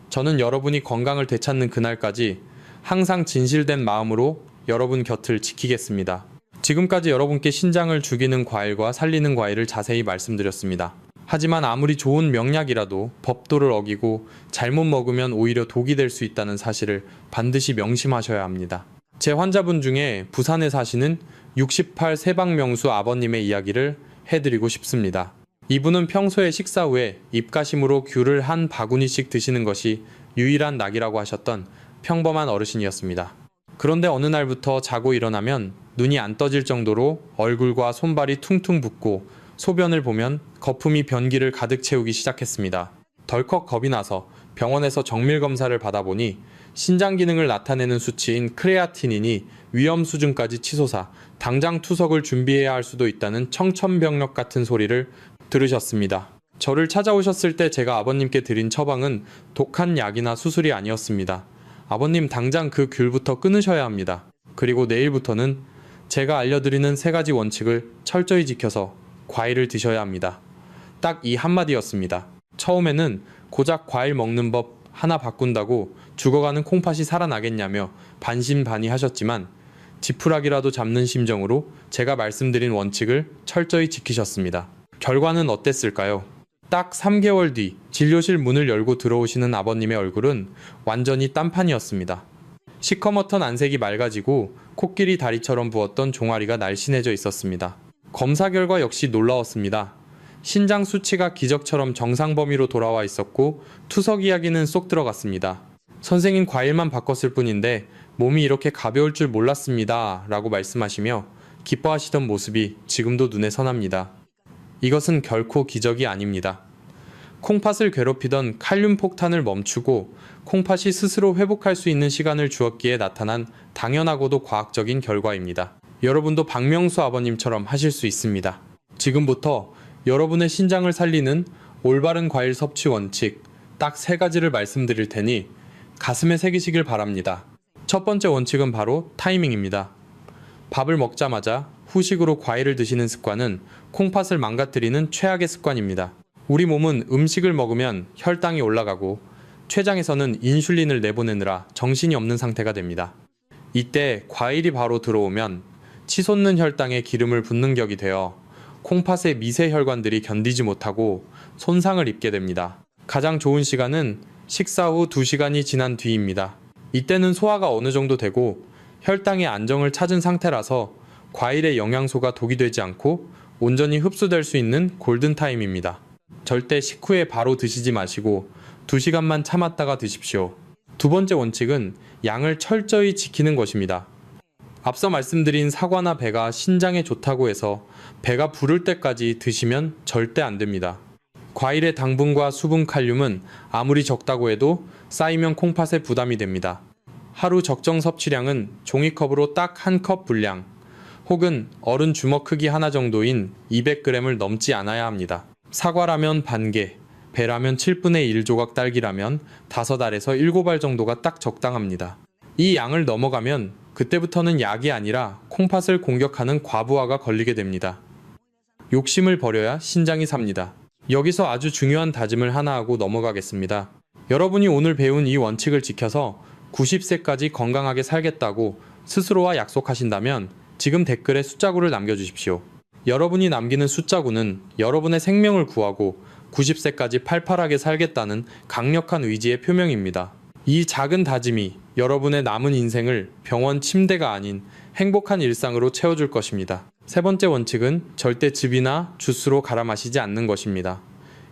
저는 여러분이 건강을 되찾는 그날까지 항상 진실된 마음으로 여러분 곁을 지키겠습니다. 지금까지 여러분께 신장을 죽이는 과일과 살리는 과일을 자세히 말씀드렸습니다. 하지만 아무리 좋은 명약이라도 법도를 어기고 잘못 먹으면 오히려 독이 될 수 있다는 사실을 반드시 명심하셔야 합니다. 제 환자분 중에 부산에 사시는 68 세방명수 아버님의 이야기를 해드리고 싶습니다. 이분은 평소에 식사 후에 입가심으로 귤을 한 바구니씩 드시는 것이 유일한 낙이라고 하셨던 평범한 어르신이었습니다. 그런데 어느 날부터 자고 일어나면 눈이 안 떠질 정도로 얼굴과 손발이 퉁퉁 붓고 소변을 보면 거품이 변기를 가득 채우기 시작했습니다. 덜컥 겁이 나서 병원에서 정밀 검사를 받아보니 신장 기능을 나타내는 수치인 크레아티닌이 위험 수준까지 치솟아 당장 투석을 준비해야 할 수도 있다는 청천벽력 같은 소리를 들으셨습니다. 저를 찾아오셨을 때 제가 아버님께 드린 처방은 독한 약이나 수술이 아니었습니다. 아버님 당장 그 귤부터 끊으셔야 합니다. 그리고 내일부터는 제가 알려드리는 3가지 원칙을 철저히 지켜서 과일을 드셔야 합니다. 딱 이 한마디였습니다. 처음에는 고작 과일 먹는 법 하나 바꾼다고 죽어가는 콩팥이 살아나겠냐며 반신반의하셨지만 지푸라기라도 잡는 심정으로 제가 말씀드린 원칙을 철저히 지키셨습니다. 결과는 어땠을까요? 딱 3개월 뒤 진료실 문을 열고 들어오시는 아버님의 얼굴은 완전히 딴판이었습니다. 시커멓던 안색이 맑아지고 코끼리 다리처럼 부었던 종아리가 날씬해져 있었습니다. 검사 결과 역시 놀라웠습니다. 신장 수치가 기적처럼 정상 범위로 돌아와 있었고 투석 이야기는 쏙 들어갔습니다. 선생님 과일만 바꿨을 뿐인데 몸이 이렇게 가벼울 줄 몰랐습니다 라고 말씀하시며 기뻐하시던 모습이 지금도 눈에 선합니다. 이것은 결코 기적이 아닙니다. 콩팥을 괴롭히던 칼륨 폭탄을 멈추고 콩팥이 스스로 회복할 수 있는 시간을 주었기에 나타난 당연하고도 과학적인 결과입니다. 여러분도 박명수 아버님처럼 하실 수 있습니다. 지금부터 여러분의 신장을 살리는 올바른 과일 섭취 원칙 딱 3가지를 말씀드릴 테니 가슴에 새기시길 바랍니다. 첫 번째 원칙은 바로 타이밍입니다. 밥을 먹자마자 후식으로 과일을 드시는 습관은 콩팥을 망가뜨리는 최악의 습관입니다. 우리 몸은 음식을 먹으면 혈당이 올라가고 췌장에서는 인슐린을 내보내느라 정신이 없는 상태가 됩니다. 이때 과일이 바로 들어오면 치솟는 혈당에 기름을 붓는 격이 되어 콩팥의 미세 혈관들이 견디지 못하고 손상을 입게 됩니다. 가장 좋은 시간은 식사 후 2시간이 지난 뒤입니다. 이때는 소화가 어느 정도 되고 혈당의 안정을 찾은 상태라서 과일의 영양소가 독이 되지 않고 온전히 흡수될 수 있는 골든타임입니다. 절대 식후에 바로 드시지 마시고 2시간만 참았다가 드십시오. 두 번째 원칙은 양을 철저히 지키는 것입니다. 앞서 말씀드린 사과나 배가 신장에 좋다고 해서 배가 부를 때까지 드시면 절대 안 됩니다. 과일의 당분과 수분 칼륨은 아무리 적다고 해도 쌓이면 콩팥에 부담이 됩니다. 하루 적정 섭취량은 종이컵으로 딱 1컵 분량 혹은 어른 주먹 크기 하나 정도인 200g을 넘지 않아야 합니다. 사과라면 반개, 배라면 7분의 1 조각, 딸기라면 5알에서 7알 정도가 딱 적당합니다. 이 양을 넘어가면 그때부터는 약이 아니라 콩팥을 공격하는 과부하가 걸리게 됩니다. 욕심을 버려야 신장이 삽니다. 여기서 아주 중요한 다짐을 하나 하고 넘어가겠습니다. 여러분이 오늘 배운 이 원칙을 지켜서 90세까지 건강하게 살겠다고 스스로와 약속하신다면 지금 댓글에 숫자구를 남겨주십시오. 여러분이 남기는 숫자구는 여러분의 생명을 구하고 90세까지 팔팔하게 살겠다는 강력한 의지의 표명입니다. 이 작은 다짐이 여러분의 남은 인생을 병원 침대가 아닌 행복한 일상으로 채워줄 것입니다. 세 번째 원칙은 절대 즙이나 주스로 갈아 마시지 않는 것입니다.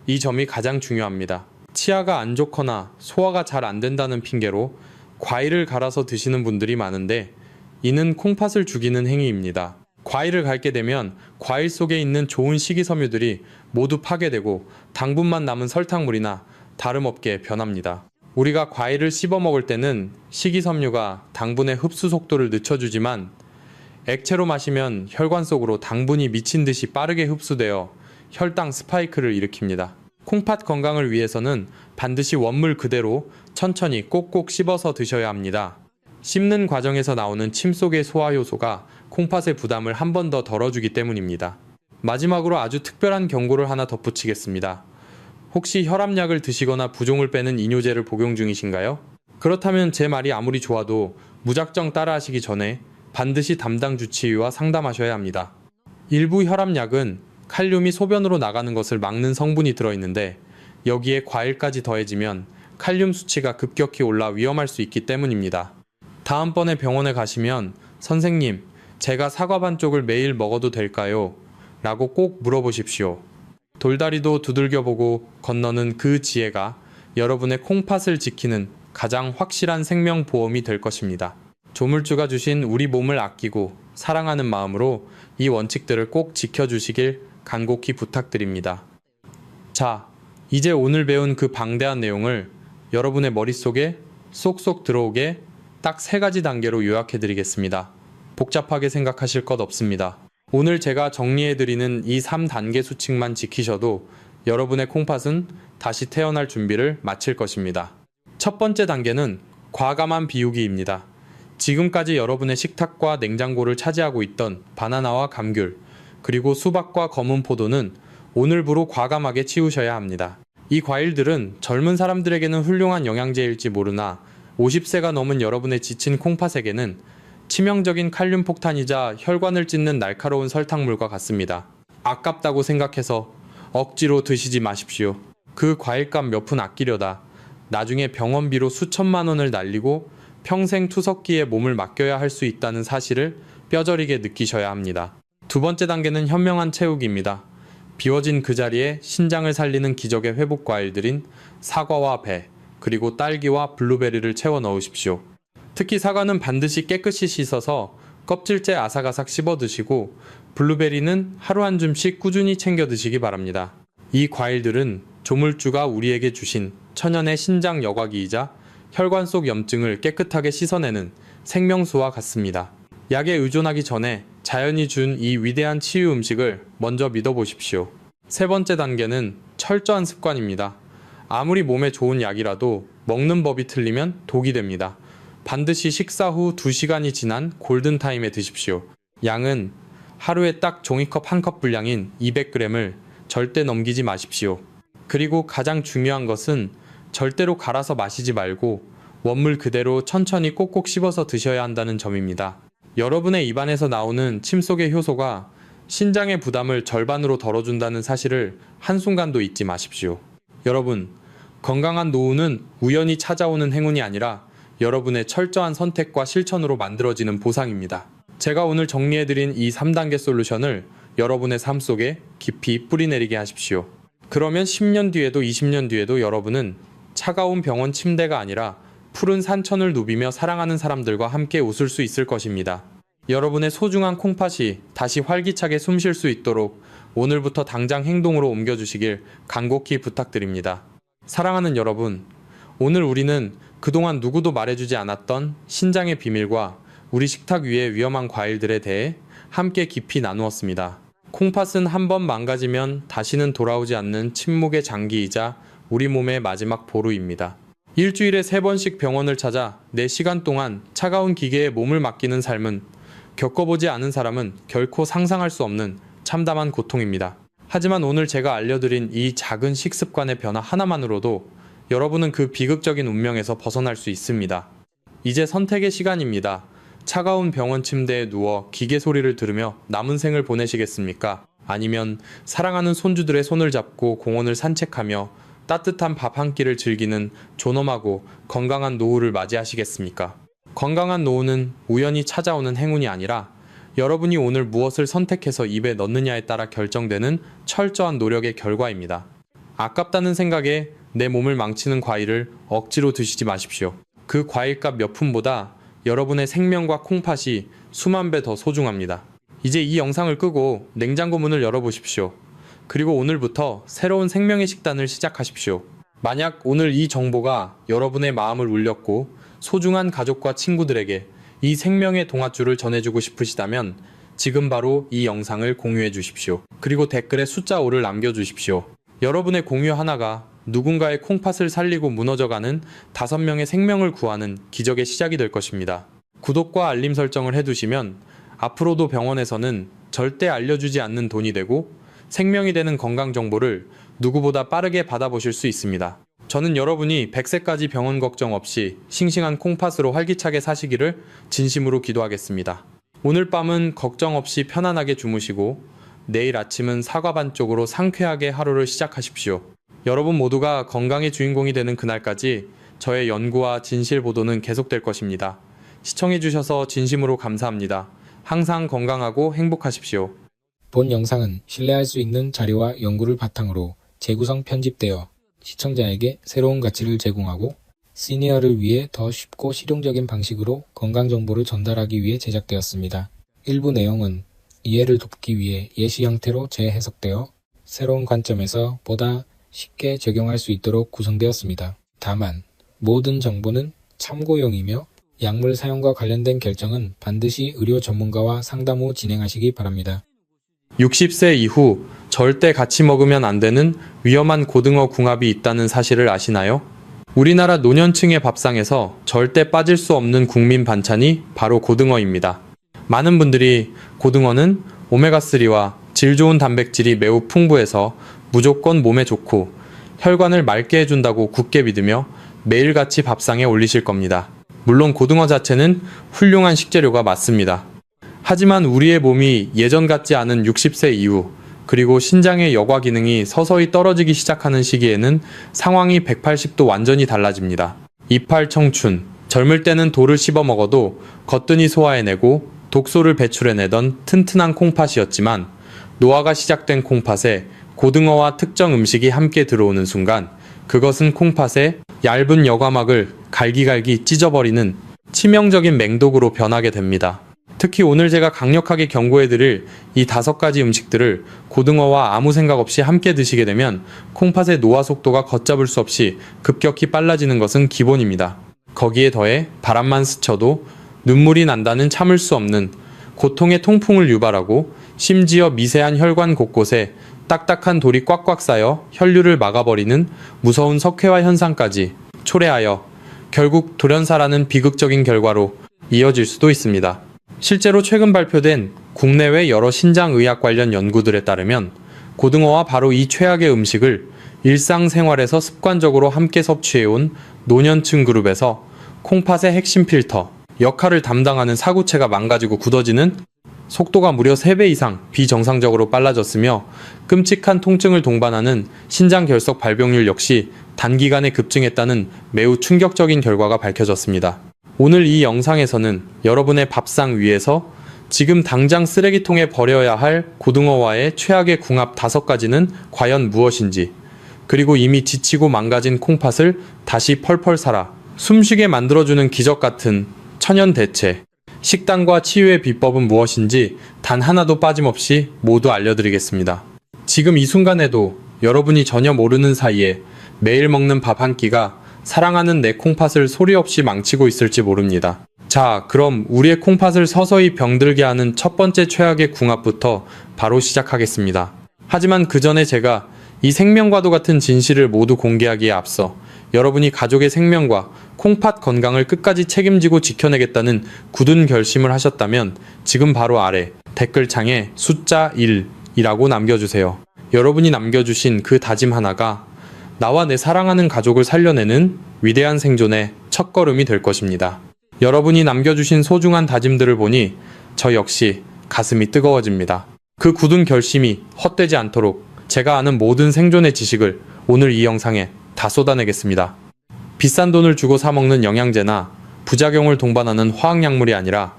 이 점이 가장 중요합니다. 치아가 안 좋거나 소화가 잘 안 된다는 핑계로 과일을 갈아서 드시는 분들이 많은데 이는 콩팥을 죽이는 행위입니다. 과일을 갈게 되면 과일 속에 있는 좋은 식이섬유들이 모두 파괴되고 당분만 남은 설탕물이나 다름없게 변합니다. 우리가 과일을 씹어 먹을 때는 식이섬유가 당분의 흡수 속도를 늦춰주지만 액체로 마시면 혈관 속으로 당분이 미친 듯이 빠르게 흡수되어 혈당 스파이크를 일으킵니다. 콩팥 건강을 위해서는 반드시 원물 그대로 천천히 꼭꼭 씹어서 드셔야 합니다. 씹는 과정에서 나오는 침 속의 소화 효소가 콩팥의 부담을 한 번 더 덜어주기 때문입니다. 마지막으로 아주 특별한 경고를 하나 덧붙이겠습니다. 혹시 혈압약을 드시거나 부종을 빼는 이뇨제를 복용 중이신가요? 그렇다면 제 말이 아무리 좋아도 무작정 따라하시기 전에 반드시 담당 주치의와 상담하셔야 합니다. 일부 혈압약은 칼륨이 소변으로 나가는 것을 막는 성분이 들어있는데 여기에 과일까지 더해지면 칼륨 수치가 급격히 올라 위험할 수 있기 때문입니다. 다음번에 병원에 가시면 선생님, 제가 사과 반쪽을 매일 먹어도 될까요? 라고 꼭 물어보십시오. 돌다리도 두들겨보고 건너는 그 지혜가 여러분의 콩팥을 지키는 가장 확실한 생명보험이 될 것입니다. 조물주가 주신 우리 몸을 아끼고 사랑하는 마음으로 이 원칙들을 꼭 지켜주시길 간곡히 부탁드립니다. 자, 이제 오늘 배운 그 방대한 내용을 여러분의 머릿속에 쏙쏙 들어오게 딱 3가지 단계로 요약해드리겠습니다. 복잡하게 생각하실 것 없습니다. 오늘 제가 정리해드리는 이 3단계 수칙만 지키셔도 여러분의 콩팥은 다시 태어날 준비를 마칠 것입니다. 첫 번째 단계는 과감한 비우기입니다. 지금까지 여러분의 식탁과 냉장고를 차지하고 있던 바나나와 감귤, 그리고 수박과 검은 포도는 오늘부로 과감하게 치우셔야 합니다. 이 과일들은 젊은 사람들에게는 훌륭한 영양제일지 모르나 50세가 넘은 여러분의 지친 콩팥에게는 치명적인 칼륨 폭탄이자 혈관을 찢는 날카로운 설탕물과 같습니다. 아깝다고 생각해서 억지로 드시지 마십시오. 그 과일값 몇 푼 아끼려다 나중에 병원비로 수천만 원을 날리고 평생 투석기에 몸을 맡겨야 할 수 있다는 사실을 뼈저리게 느끼셔야 합니다. 두 번째 단계는 현명한 채우기입니다. 비워진 그 자리에 신장을 살리는 기적의 회복 과일들인 사과와 배, 그리고 딸기와 블루베리를 채워 넣으십시오. 특히 사과는 반드시 깨끗이 씻어서 껍질째 아삭아삭 씹어 드시고 블루베리는 하루 한 줌씩 꾸준히 챙겨 드시기 바랍니다. 이 과일들은 조물주가 우리에게 주신 천연의 신장 여과기이자 혈관 속 염증을 깨끗하게 씻어내는 생명수와 같습니다. 약에 의존하기 전에 자연이 준 이 위대한 치유 음식을 먼저 믿어보십시오. 세 번째 단계는 철저한 습관입니다. 아무리 몸에 좋은 약이라도 먹는 법이 틀리면 독이 됩니다. 반드시 식사 후 2시간이 지난 골든타임에 드십시오. 양은 하루에 딱 종이컵 1컵 분량인 200g을 절대 넘기지 마십시오. 그리고 가장 중요한 것은 절대로 갈아서 마시지 말고 원물 그대로 천천히 꼭꼭 씹어서 드셔야 한다는 점입니다. 여러분의 입안에서 나오는 침 속의 효소가 신장의 부담을 절반으로 덜어준다는 사실을 한순간도 잊지 마십시오. 여러분, 건강한 노후는 우연히 찾아오는 행운이 아니라 여러분의 철저한 선택과 실천으로 만들어지는 보상입니다. 제가 오늘 정리해드린 이 3단계 솔루션을 여러분의 삶 속에 깊이 뿌리내리게 하십시오. 그러면 10년 뒤에도 20년 뒤에도 여러분은 차가운 병원 침대가 아니라 푸른 산천을 누비며 사랑하는 사람들과 함께 웃을 수 있을 것입니다. 여러분의 소중한 콩팥이 다시 활기차게 숨쉴 수 있도록 오늘부터 당장 행동으로 옮겨주시길 간곡히 부탁드립니다. 사랑하는 여러분, 오늘 우리는 그동안 누구도 말해주지 않았던 신장의 비밀과 우리 식탁 위의 위험한 과일들에 대해 함께 깊이 나누었습니다. 콩팥은 한번 망가지면 다시는 돌아오지 않는 침묵의 장기이자 우리 몸의 마지막 보루입니다. 일주일에 3번씩 병원을 찾아 4시간 동안 차가운 기계에 몸을 맡기는 삶은 겪어보지 않은 사람은 결코 상상할 수 없는 참담한 고통입니다. 하지만 오늘 제가 알려드린 이 작은 식습관의 변화 하나만으로도 여러분은 그 비극적인 운명에서 벗어날 수 있습니다. 이제 선택의 시간입니다. 차가운 병원 침대에 누워 기계 소리를 들으며 남은 생을 보내시겠습니까? 아니면 사랑하는 손주들의 손을 잡고 공원을 산책하며 따뜻한 밥 한 끼를 즐기는 존엄하고 건강한 노후를 맞이하시겠습니까? 건강한 노후는 우연히 찾아오는 행운이 아니라 여러분이 오늘 무엇을 선택해서 입에 넣느냐에 따라 결정되는 철저한 노력의 결과입니다. 아깝다는 생각에 내 몸을 망치는 과일을 억지로 드시지 마십시오. 그 과일값 몇 푼보다 여러분의 생명과 콩팥이 수만 배 더 소중합니다. 이제 이 영상을 끄고 냉장고 문을 열어보십시오. 그리고 오늘부터 새로운 생명의 식단을 시작하십시오. 만약 오늘 이 정보가 여러분의 마음을 울렸고 소중한 가족과 친구들에게 이 생명의 동아줄을 전해주고 싶으시다면 지금 바로 이 영상을 공유해 주십시오. 그리고 댓글에 숫자 5를 남겨주십시오. 여러분의 공유 하나가 누군가의 콩팥을 살리고 무너져가는 5명의 생명을 구하는 기적의 시작이 될 것입니다. 구독과 알림 설정을 해두시면 앞으로도 병원에서는 절대 알려주지 않는 돈이 되고 생명이 되는 건강 정보를 누구보다 빠르게 받아보실 수 있습니다. 저는 여러분이 100세까지 병원 걱정 없이 싱싱한 콩팥으로 활기차게 사시기를 진심으로 기도하겠습니다. 오늘 밤은 걱정 없이 편안하게 주무시고 내일 아침은 사과 반쪽으로 상쾌하게 하루를 시작하십시오. 여러분 모두가 건강의 주인공이 되는 그날까지 저의 연구와 진실 보도는 계속될 것입니다. 시청해주셔서 진심으로 감사합니다. 항상 건강하고 행복하십시오. 본 영상은 신뢰할 수 있는 자료와 연구를 바탕으로 재구성 편집되어 시청자에게 새로운 가치를 제공하고 시니어를 위해 더 쉽고 실용적인 방식으로 건강정보를 전달하기 위해 제작되었습니다. 일부 내용은 이해를 돕기 위해 예시 형태로 재해석되어 새로운 관점에서 보다 쉽게 적용할 수 있도록 구성되었습니다. 다만 모든 정보는 참고용이며 약물 사용과 관련된 결정은 반드시 의료 전문가와 상담 후 진행하시기 바랍니다. 60세 이후 절대 같이 먹으면 안 되는 위험한 고등어 궁합이 있다는 사실을 아시나요? 우리나라 노년층의 밥상에서 절대 빠질 수 없는 국민 반찬이 바로 고등어입니다. 많은 분들이 고등어는 오메가3와 질 좋은 단백질이 매우 풍부해서 무조건 몸에 좋고 혈관을 맑게 해준다고 굳게 믿으며 매일같이 밥상에 올리실 겁니다. 물론 고등어 자체는 훌륭한 식재료가 맞습니다. 하지만 우리의 몸이 예전 같지 않은 60세 이후 그리고 신장의 여과 기능이 서서히 떨어지기 시작하는 시기에는 상황이 180도 완전히 달라집니다. 이팔 청춘, 젊을 때는 돌을 씹어 먹어도 거뜬히 소화해내고 독소를 배출해내던 튼튼한 콩팥이었지만 노화가 시작된 콩팥에 고등어와 특정 음식이 함께 들어오는 순간 그것은 콩팥의 얇은 여과막을 갈기갈기 찢어버리는 치명적인 맹독으로 변하게 됩니다. 특히 오늘 제가 강력하게 경고해드릴 이 5가지 음식들을 고등어와 아무 생각 없이 함께 드시게 되면 콩팥의 노화 속도가 걷잡을 수 없이 급격히 빨라지는 것은 기본입니다. 거기에 더해 바람만 스쳐도 눈물이 난다는 참을 수 없는 고통의 통풍을 유발하고 심지어 미세한 혈관 곳곳에 딱딱한 돌이 꽉꽉 쌓여 혈류를 막아버리는 무서운 석회화 현상까지 초래하여 결국 돌연사라는 비극적인 결과로 이어질 수도 있습니다. 실제로 최근 발표된 국내외 여러 신장의학 관련 연구들에 따르면 고등어와 바로 이 최악의 음식을 일상생활에서 습관적으로 함께 섭취해온 노년층 그룹에서 콩팥의 핵심 필터 역할을 담당하는 사구체가 망가지고 굳어지는 속도가 무려 3배 이상 비정상적으로 빨라졌으며 끔찍한 통증을 동반하는 신장결석 발병률 역시 단기간에 급증했다는 매우 충격적인 결과가 밝혀졌습니다. 오늘 이 영상에서는 여러분의 밥상 위에서 지금 당장 쓰레기통에 버려야 할 고등어와의 최악의 궁합 5가지는 과연 무엇인지, 그리고 이미 지치고 망가진 콩팥을 다시 펄펄 살아 숨쉬게 만들어주는 기적 같은 천연 대체, 식단과 치유의 비법은 무엇인지 단 하나도 빠짐없이 모두 알려드리겠습니다. 지금 이 순간에도 여러분이 전혀 모르는 사이에 매일 먹는 밥 한 끼가 사랑하는 내 콩팥을 소리 없이 망치고 있을지 모릅니다. 자, 그럼 우리의 콩팥을 서서히 병들게 하는 첫 번째 최악의 궁합부터 바로 시작하겠습니다. 하지만 그 전에 제가 이 생명과도 같은 진실을 모두 공개하기에 앞서 여러분이 가족의 생명과 콩팥 건강을 끝까지 책임지고 지켜내겠다는 굳은 결심을 하셨다면 지금 바로 아래 댓글창에 숫자 1이라고 남겨주세요. 여러분이 남겨주신 그 다짐 하나가 나와 내 사랑하는 가족을 살려내는 위대한 생존의 첫걸음이 될 것입니다. 여러분이 남겨주신 소중한 다짐들을 보니 저 역시 가슴이 뜨거워집니다. 그 굳은 결심이 헛되지 않도록 제가 아는 모든 생존의 지식을 오늘 이 영상에 다 쏟아내겠습니다. 비싼 돈을 주고 사먹는 영양제나 부작용을 동반하는 화학약물이 아니라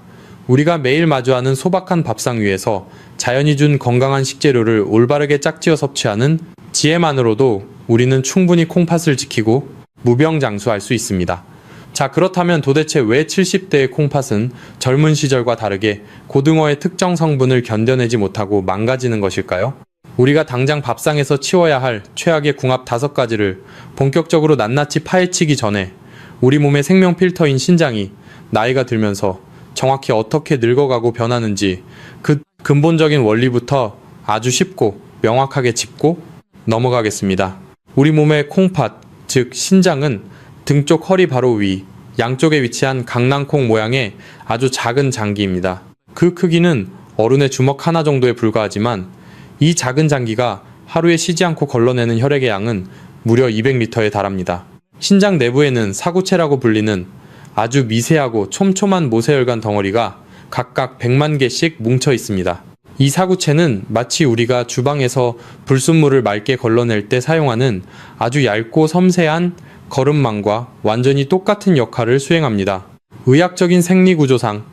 우리가 매일 마주하는 소박한 밥상 위에서 자연이 준 건강한 식재료를 올바르게 짝지어 섭취하는 지혜만으로도 우리는 충분히 콩팥을 지키고 무병장수할 수 있습니다. 자, 그렇다면 도대체 왜 70대의 콩팥은 젊은 시절과 다르게 고등어의 특정 성분을 견뎌내지 못하고 망가지는 것일까요? 우리가 당장 밥상에서 치워야 할 최악의 궁합 5가지를 본격적으로 낱낱이 파헤치기 전에 우리 몸의 생명 필터인 신장이 나이가 들면서 정확히 어떻게 늙어가고 변하는지 그 근본적인 원리부터 아주 쉽고 명확하게 짚고 넘어가겠습니다. 우리 몸의 콩팥, 즉 신장은 등 쪽 허리 바로 위, 양쪽에 위치한 강낭콩 모양의 아주 작은 장기입니다. 그 크기는 어른의 주먹 하나 정도에 불과하지만 이 작은 장기가 하루에 쉬지 않고 걸러내는 혈액의 양은 무려 200리터에 달합니다. 신장 내부에는 사구체라고 불리는 아주 미세하고 촘촘한 모세혈관 덩어리가 각각 100만 개씩 뭉쳐 있습니다. 이 사구체는 마치 우리가 주방에서 불순물을 맑게 걸러낼 때 사용하는 아주 얇고 섬세한 거름망과 완전히 똑같은 역할을 수행합니다. 의학적인 생리구조상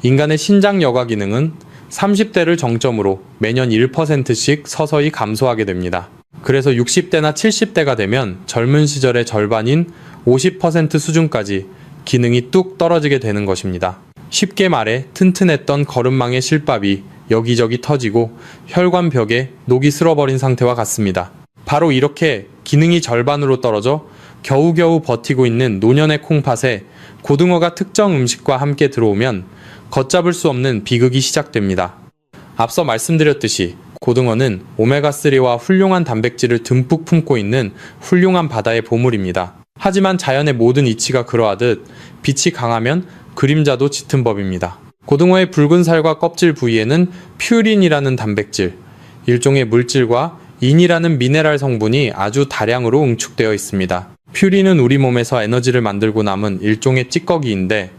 인간의 신장 여과 기능은 30대를 정점으로 매년 1%씩 서서히 감소하게 됩니다. 그래서 60대나 70대가 되면 젊은 시절의 절반인 50% 수준까지 기능이 뚝 떨어지게 되는 것입니다. 쉽게 말해 튼튼했던 거름망의 실밥이 여기저기 터지고 혈관벽에 녹이 슬어버린 상태와 같습니다. 바로 이렇게 기능이 절반으로 떨어져 겨우겨우 버티고 있는 노년의 콩팥에 고등어가 특정 음식과 함께 들어오면 걷잡을 수 없는 비극이 시작됩니다. 앞서 말씀드렸듯이 고등어는 오메가3와 훌륭한 단백질을 듬뿍 품고 있는 훌륭한 바다의 보물입니다. 하지만 자연의 모든 이치가 그러하듯 빛이 강하면 그림자도 짙은 법입니다. 고등어의 붉은 살과 껍질 부위에는 퓨린이라는 단백질, 일종의 물질과 인이라는 미네랄 성분이 아주 다량으로 응축되어 있습니다. 퓨린은 우리 몸에서 에너지를 만들고 남은 일종의 찌꺼기인데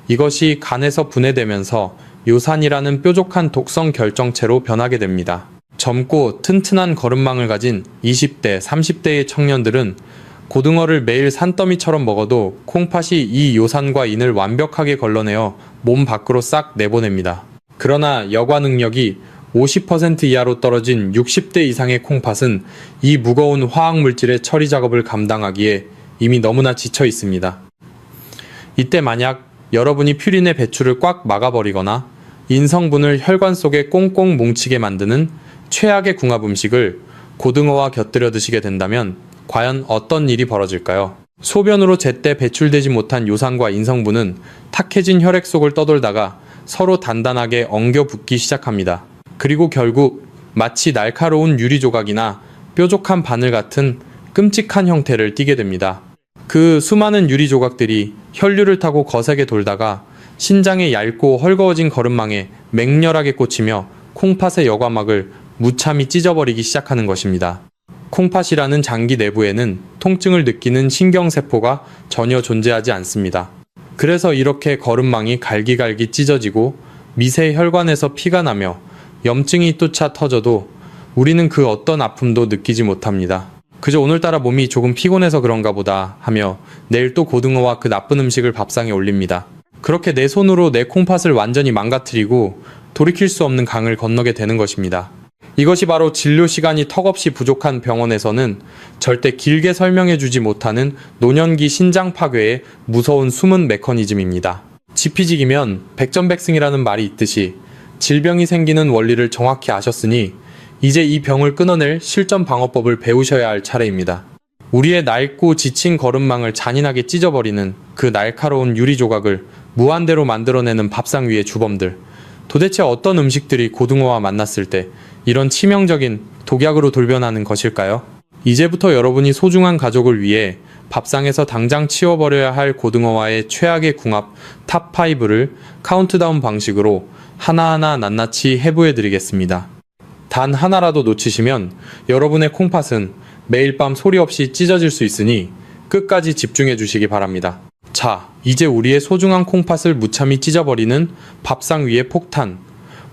이것이 간에서 분해되면서 요산이라는 뾰족한 독성 결정체로 변하게 됩니다. 젊고 튼튼한 거름망을 가진 20대, 30대의 청년들은 고등어를 매일 산더미처럼 먹어도 콩팥이 이 요산과 인을 완벽하게 걸러내어 몸 밖으로 싹 내보냅니다. 그러나 여과 능력이 50% 이하로 떨어진 60대 이상의 콩팥은 이 무거운 화학물질의 처리 작업을 감당하기에 이미 너무나 지쳐 있습니다. 이때 만약 여러분이 퓨린의 배출을 꽉 막아버리거나 인성분을 혈관 속에 꽁꽁 뭉치게 만드는 최악의 궁합 음식을 고등어와 곁들여 드시게 된다면 과연 어떤 일이 벌어질까요? 소변으로 제때 배출되지 못한 요산과 인성분은 탁해진 혈액 속을 떠돌다가 서로 단단하게 엉겨 붙기 시작합니다. 그리고 결국 마치 날카로운 유리 조각이나 뾰족한 바늘 같은 끔찍한 형태를 띠게 됩니다. 그 수많은 유리 조각들이 혈류를 타고 거세게 돌다가 신장의 얇고 헐거워진 거름망에 맹렬하게 꽂히며 콩팥의 여과막을 무참히 찢어버리기 시작하는 것입니다. 콩팥이라는 장기 내부에는 통증을 느끼는 신경세포가 전혀 존재하지 않습니다. 그래서 이렇게 거름망이 갈기갈기 찢어지고 미세 혈관에서 피가 나며 염증이 뚜차 터져도 우리는 그 어떤 아픔도 느끼지 못합니다. 그저 오늘따라 몸이 조금 피곤해서 그런가 보다 하며 내일 또 고등어와 그 나쁜 음식을 밥상에 올립니다. 그렇게 내 손으로 내 콩팥을 완전히 망가뜨리고 돌이킬 수 없는 강을 건너게 되는 것입니다. 이것이 바로 진료 시간이 턱없이 부족한 병원에서는 절대 길게 설명해주지 못하는 노년기 신장 파괴의 무서운 숨은 메커니즘입니다. 지피지기면 백전백승이라는 말이 있듯이 질병이 생기는 원리를 정확히 아셨으니 이제 이 병을 끊어낼 실전 방어법을 배우셔야 할 차례입니다. 우리의 낡고 지친 거름망을 잔인하게 찢어버리는 그 날카로운 유리 조각을 무한대로 만들어내는 밥상 위의 주범들. 도대체 어떤 음식들이 고등어와 만났을 때 이런 치명적인 독약으로 돌변하는 것일까요? 이제부터 여러분이 소중한 가족을 위해 밥상에서 당장 치워버려야 할 고등어와의 최악의 궁합 탑5를 카운트다운 방식으로 하나하나 낱낱이 해부해드리겠습니다. 단 하나라도 놓치시면 여러분의 콩팥은 매일 밤 소리 없이 찢어질 수 있으니 끝까지 집중해 주시기 바랍니다. 자, 이제 우리의 소중한 콩팥을 무참히 찢어버리는 밥상 위의 폭탄,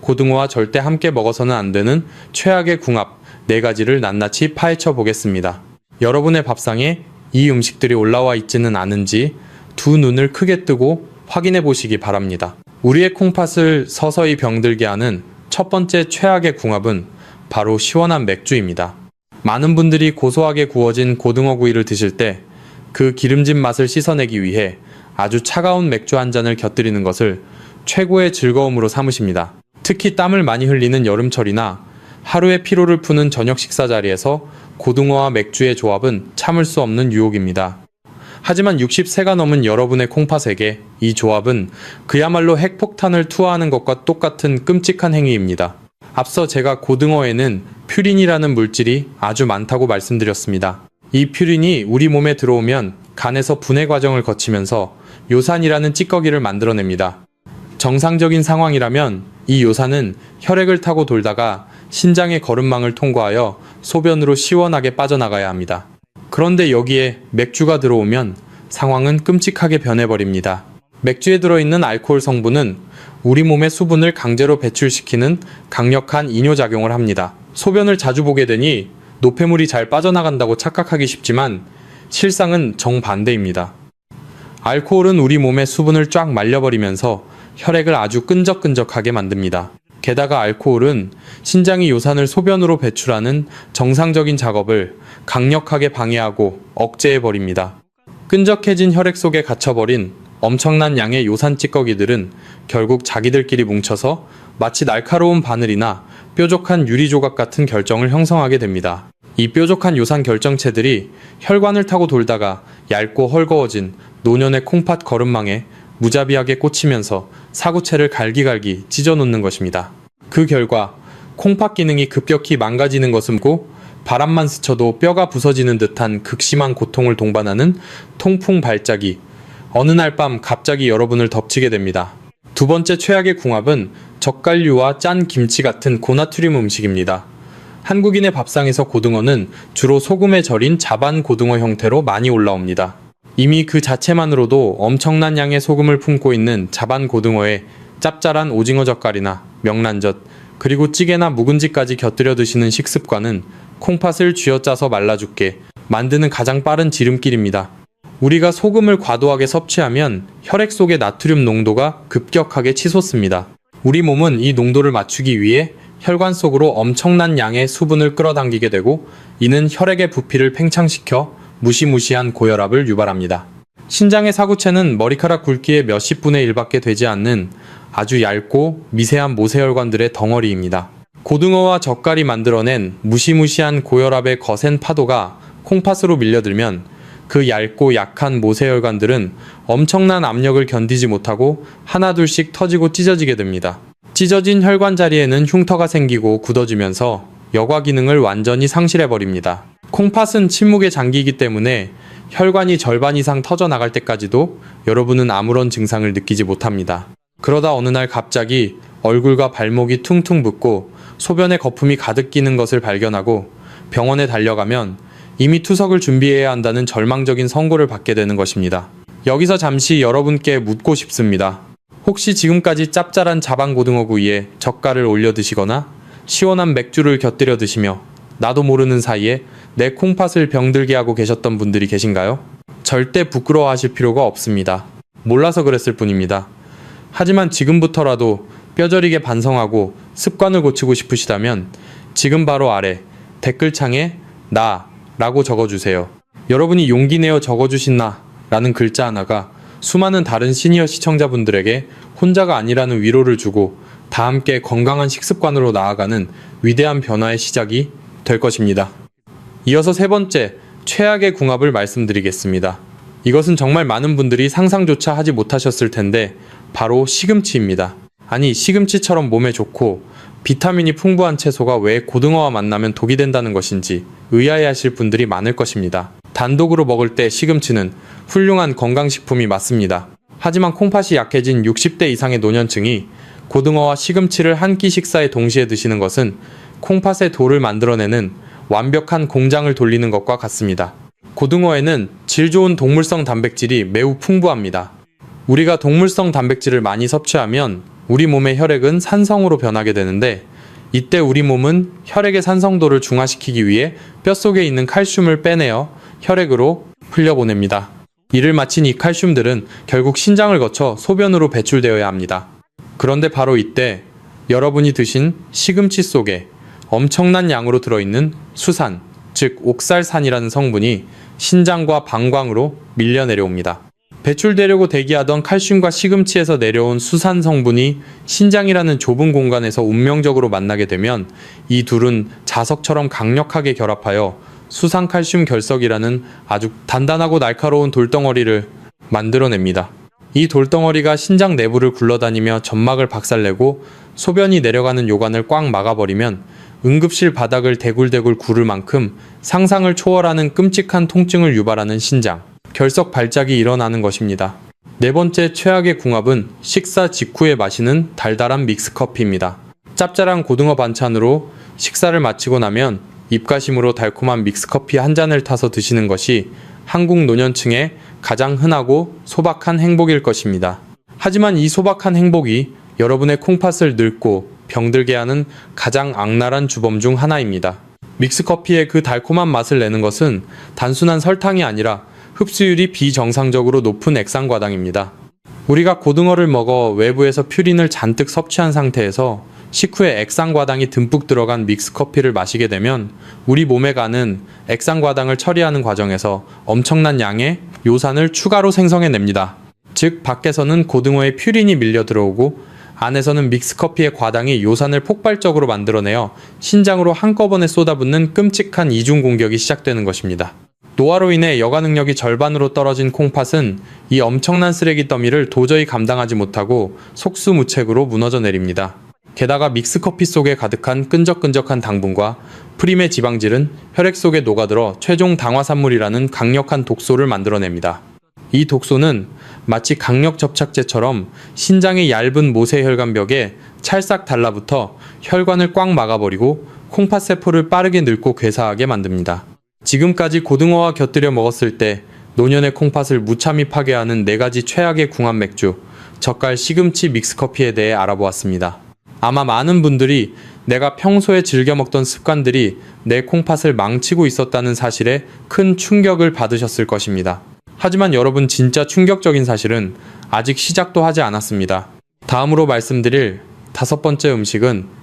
고등어와 절대 함께 먹어서는 안 되는 최악의 궁합 4가지를 낱낱이 파헤쳐 보겠습니다. 여러분의 밥상에 이 음식들이 올라와 있지는 않은지 두 눈을 크게 뜨고 확인해 보시기 바랍니다. 우리의 콩팥을 서서히 병들게 하는 첫 번째 최악의 궁합은 바로 시원한 맥주입니다. 많은 분들이 고소하게 구워진 고등어 구이를 드실 때 그 기름진 맛을 씻어내기 위해 아주 차가운 맥주 한 잔을 곁들이는 것을 최고의 즐거움으로 삼으십니다. 특히 땀을 많이 흘리는 여름철이나 하루의 피로를 푸는 저녁 식사 자리에서 고등어와 맥주의 조합은 참을 수 없는 유혹입니다. 하지만 60세가 넘은 여러분의 콩팥에게 이 조합은 그야말로 핵폭탄을 투하하는 것과 똑같은 끔찍한 행위입니다. 앞서 제가 고등어에는 퓨린이라는 물질이 아주 많다고 말씀드렸습니다. 이 퓨린이 우리 몸에 들어오면 간에서 분해 과정을 거치면서 요산이라는 찌꺼기를 만들어냅니다. 정상적인 상황이라면 이 요산은 혈액을 타고 돌다가 신장의 거름망을 통과하여 소변으로 시원하게 빠져나가야 합니다. 그런데 여기에 맥주가 들어오면 상황은 끔찍하게 변해버립니다. 맥주에 들어있는 알코올 성분은 우리 몸의 수분을 강제로 배출시키는 강력한 이뇨작용을 합니다. 소변을 자주 보게 되니 노폐물이 잘 빠져나간다고 착각하기 쉽지만 실상은 정반대입니다. 알코올은 우리 몸의 수분을 쫙 말려버리면서 혈액을 아주 끈적끈적하게 만듭니다. 게다가 알코올은 신장이 요산을 소변으로 배출하는 정상적인 작업을 강력하게 방해하고 억제해버립니다. 끈적해진 혈액 속에 갇혀버린 엄청난 양의 요산 찌꺼기들은 결국 자기들끼리 뭉쳐서 마치 날카로운 바늘이나 뾰족한 유리 조각 같은 결정을 형성하게 됩니다. 이 뾰족한 요산 결정체들이 혈관을 타고 돌다가 얇고 헐거워진 노년의 콩팥 거름망에 무자비하게 꽂히면서 사구체를 갈기갈기 찢어놓는 것입니다. 그 결과 콩팥 기능이 급격히 망가지는 것음고 바람만 스쳐도 뼈가 부서지는 듯한 극심한 고통을 동반하는 통풍 발작이 어느 날 밤 갑자기 여러분을 덮치게 됩니다. 두 번째 최악의 궁합은 젓갈류와 짠 김치 같은 고나트륨 음식입니다. 한국인의 밥상에서 고등어는 주로 소금에 절인 자반 고등어 형태로 많이 올라옵니다. 이미 그 자체만으로도 엄청난 양의 소금을 품고 있는 자반 고등어에 짭짤한 오징어 젓갈이나 명란젓, 그리고 찌개나 묵은지까지 곁들여 드시는 식습관은 콩팥을 쥐어짜서 말라 죽게 만드는 가장 빠른 지름길입니다. 우리가 소금을 과도하게 섭취하면 혈액 속의 나트륨 농도가 급격하게 치솟습니다. 우리 몸은 이 농도를 맞추기 위해 혈관 속으로 엄청난 양의 수분을 끌어당기게 되고 이는 혈액의 부피를 팽창시켜 무시무시한 고혈압을 유발합니다. 신장의 사구체는 머리카락 굵기의 몇십 분의 1밖에 되지 않는 아주 얇고 미세한 모세혈관들의 덩어리입니다. 고등어와 젓갈이 만들어낸 무시무시한 고혈압의 거센 파도가 콩팥으로 밀려들면 그 얇고 약한 모세혈관들은 엄청난 압력을 견디지 못하고 하나둘씩 터지고 찢어지게 됩니다. 찢어진 혈관 자리에는 흉터가 생기고 굳어지면서 여과 기능을 완전히 상실해버립니다. 콩팥은 침묵의 장기이기 때문에 혈관이 절반 이상 터져나갈 때까지도 여러분은 아무런 증상을 느끼지 못합니다. 그러다 어느 날 갑자기 얼굴과 발목이 퉁퉁 붓고 소변에 거품이 가득 끼는 것을 발견하고 병원에 달려가면 이미 투석을 준비해야 한다는 절망적인 선고를 받게 되는 것입니다. 여기서 잠시 여러분께 묻고 싶습니다. 혹시 지금까지 짭짤한 자반고등어구이에 젓갈을 올려 드시거나 시원한 맥주를 곁들여 드시며 나도 모르는 사이에 내 콩팥을 병들게 하고 계셨던 분들이 계신가요? 절대 부끄러워하실 필요가 없습니다. 몰라서 그랬을 뿐입니다. 하지만 지금부터라도 뼈저리게 반성하고 습관을 고치고 싶으시다면 지금 바로 아래 댓글창에 나 라고 적어주세요. 여러분이 용기 내어 적어주신 나 라는 글자 하나가 수많은 다른 시니어 시청자분들에게 혼자가 아니라는 위로를 주고 다 함께 건강한 식습관으로 나아가는 위대한 변화의 시작이 될 것입니다. 이어서 세 번째, 최악의 궁합을 말씀드리겠습니다. 이것은 정말 많은 분들이 상상조차 하지 못하셨을 텐데 바로 시금치입니다. 아니, 시금치처럼 몸에 좋고 비타민이 풍부한 채소가 왜 고등어와 만나면 독이 된다는 것인지 의아해하실 분들이 많을 것입니다. 단독으로 먹을 때 시금치는 훌륭한 건강식품이 맞습니다. 하지만 콩팥이 약해진 60대 이상의 노년층이 고등어와 시금치를 한 끼 식사에 동시에 드시는 것은 콩팥의 돌을 만들어내는 완벽한 공장을 돌리는 것과 같습니다. 고등어에는 질 좋은 동물성 단백질이 매우 풍부합니다. 우리가 동물성 단백질을 많이 섭취하면 우리 몸의 혈액은 산성으로 변하게 되는데 이때 우리 몸은 혈액의 산성도를 중화시키기 위해 뼛속에 있는 칼슘을 빼내어 혈액으로 흘려보냅니다. 이를 마친 이 칼슘들은 결국 신장을 거쳐 소변으로 배출되어야 합니다. 그런데 바로 이때 여러분이 드신 시금치 속에 엄청난 양으로 들어있는 수산, 즉 옥살산이라는 성분이 신장과 방광으로 밀려 내려옵니다. 배출되려고 대기하던 칼슘과 시금치에서 내려온 수산 성분이 신장이라는 좁은 공간에서 운명적으로 만나게 되면 이 둘은 자석처럼 강력하게 결합하여 수산칼슘 결석이라는 아주 단단하고 날카로운 돌덩어리를 만들어냅니다. 이 돌덩어리가 신장 내부를 굴러다니며 점막을 박살내고 소변이 내려가는 요관을 꽉 막아버리면 응급실 바닥을 대굴대굴 구를 만큼 상상을 초월하는 끔찍한 통증을 유발하는 신장, 결석 발작이 일어나는 것입니다. 네 번째 최악의 궁합은 식사 직후에 마시는 달달한 믹스커피입니다. 짭짤한 고등어 반찬으로 식사를 마치고 나면 입가심으로 달콤한 믹스커피 한 잔을 타서 드시는 것이 한국 노년층의 가장 흔하고 소박한 행복일 것입니다. 하지만 이 소박한 행복이 여러분의 콩팥을 늙고 병들게 하는 가장 악랄한 주범 중 하나입니다. 믹스커피의 그 달콤한 맛을 내는 것은 단순한 설탕이 아니라 흡수율이 비정상적으로 높은 액상과당입니다. 우리가 고등어를 먹어 외부에서 퓨린을 잔뜩 섭취한 상태에서 식후에 액상과당이 듬뿍 들어간 믹스커피를 마시게 되면 우리 몸에 가는 액상과당을 처리하는 과정에서 엄청난 양의 요산을 추가로 생성해냅니다. 즉 밖에서는 고등어의 퓨린이 밀려 들어오고 안에서는 믹스커피의 과당이 요산을 폭발적으로 만들어내어 신장으로 한꺼번에 쏟아붓는 끔찍한 이중 공격이 시작되는 것입니다. 노화로 인해 여가 능력이 절반으로 떨어진 콩팥은 이 엄청난 쓰레기 더미를 도저히 감당하지 못하고 속수무책으로 무너져 내립니다. 게다가 믹스커피 속에 가득한 끈적끈적한 당분과 프림의 지방질은 혈액 속에 녹아들어 최종 당화산물이라는 강력한 독소를 만들어냅니다. 이 독소는 마치 강력 접착제처럼 신장의 얇은 모세혈관벽에 찰싹 달라붙어 혈관을 꽉 막아버리고 콩팥세포를 빠르게 늙고 괴사하게 만듭니다. 지금까지 고등어와 곁들여 먹었을 때 노년의 콩팥을 무참히 파괴하는 4가지 최악의 궁합 맥주, 젓갈 시금치 믹스커피에 대해 알아보았습니다. 아마 많은 분들이 내가 평소에 즐겨 먹던 습관들이 내 콩팥을 망치고 있었다는 사실에 큰 충격을 받으셨을 것입니다. 하지만 여러분, 진짜 충격적인 사실은 아직 시작도 하지 않았습니다. 다음으로 말씀드릴 5번째 음식은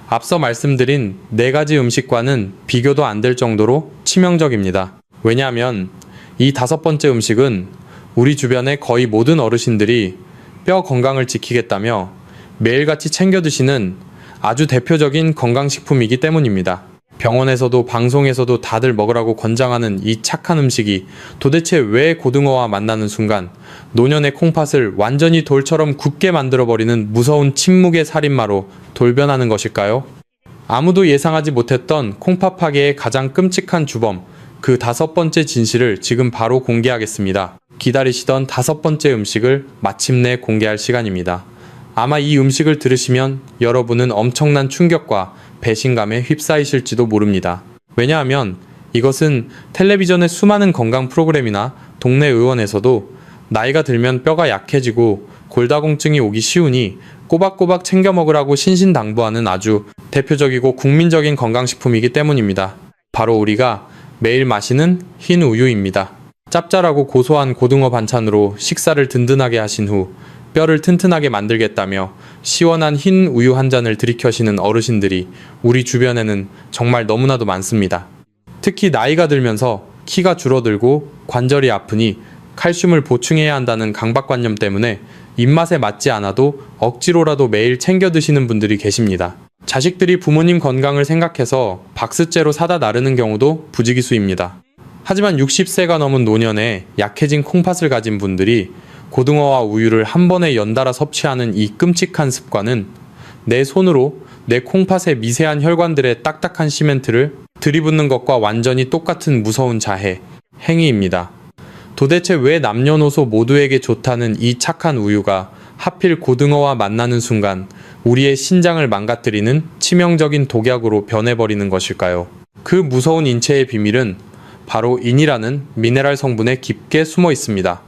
앞서 말씀드린 4가지 음식과는 비교도 안 될 정도로 치명적입니다. 왜냐하면 이 5번째 음식은 우리 주변의 거의 모든 어르신들이 뼈 건강을 지키겠다며 매일같이 챙겨 드시는 아주 대표적인 건강식품이기 때문입니다. 병원에서도 방송에서도 다들 먹으라고 권장하는 이 착한 음식이 도대체 왜 고등어와 만나는 순간 노년의 콩팥을 완전히 돌처럼 굳게 만들어버리는 무서운 침묵의 살인마로 돌변하는 것일까요? 아무도 예상하지 못했던 콩팥 파괴의 가장 끔찍한 주범, 그 5번째 진실을 지금 바로 공개하겠습니다. 기다리시던 5번째 음식을 마침내 공개할 시간입니다. 아마 이 음식을 들으시면 여러분은 엄청난 충격과 배신감에 휩싸이실지도 모릅니다. 왜냐하면 이것은 텔레비전의 수많은 건강 프로그램이나 동네 의원에서도 나이가 들면 뼈가 약해지고 골다공증이 오기 쉬우니 꼬박꼬박 챙겨 먹으라고 신신당부하는 아주 대표적이고 국민적인 건강식품이기 때문입니다. 바로 우리가 매일 마시는 흰 우유입니다. 짭짤하고 고소한 고등어 반찬으로 식사를 든든하게 하신 후 뼈를 튼튼하게 만들겠다며 시원한 흰 우유 한 잔을 들이켜시는 어르신들이 우리 주변에는 정말 너무나도 많습니다. 특히 나이가 들면서 키가 줄어들고 관절이 아프니 칼슘을 보충해야 한다는 강박관념 때문에 입맛에 맞지 않아도 억지로라도 매일 챙겨 드시는 분들이 계십니다. 자식들이 부모님 건강을 생각해서 박스째로 사다 나르는 경우도 부지기수입니다. 하지만 60세가 넘은 노년에 약해진 콩팥을 가진 분들이 고등어와 우유를 한 번에 연달아 섭취하는 이 끔찍한 습관은 내 손으로 내 콩팥의 미세한 혈관들의 딱딱한 시멘트를 들이붓는 것과 완전히 똑같은 무서운 자해, 행위입니다. 도대체 왜 남녀노소 모두에게 좋다는 이 착한 우유가 하필 고등어와 만나는 순간 우리의 신장을 망가뜨리는 치명적인 독약으로 변해버리는 것일까요? 그 무서운 인체의 비밀은 바로 인이라는 미네랄 성분에 깊게 숨어 있습니다.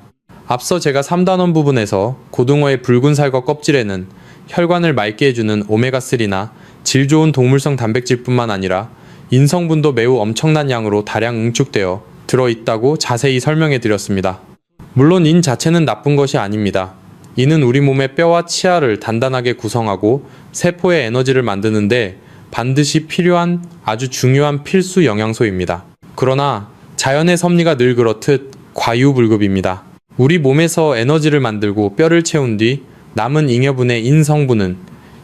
앞서 제가 3단원 부분에서 고등어의 붉은 살과 껍질에는 혈관을 맑게 해주는 오메가3나 질 좋은 동물성 단백질뿐만 아니라 인성분도 매우 엄청난 양으로 다량 응축되어 들어있다고 자세히 설명해 드렸습니다. 물론 인 자체는 나쁜 것이 아닙니다. 이는 우리 몸의 뼈와 치아를 단단하게 구성하고 세포의 에너지를 만드는데 반드시 필요한 아주 중요한 필수 영양소입니다. 그러나 자연의 섭리가 늘 그렇듯 과유불급입니다. 우리 몸에서 에너지를 만들고 뼈를 채운 뒤 남은 잉여분의 인성분은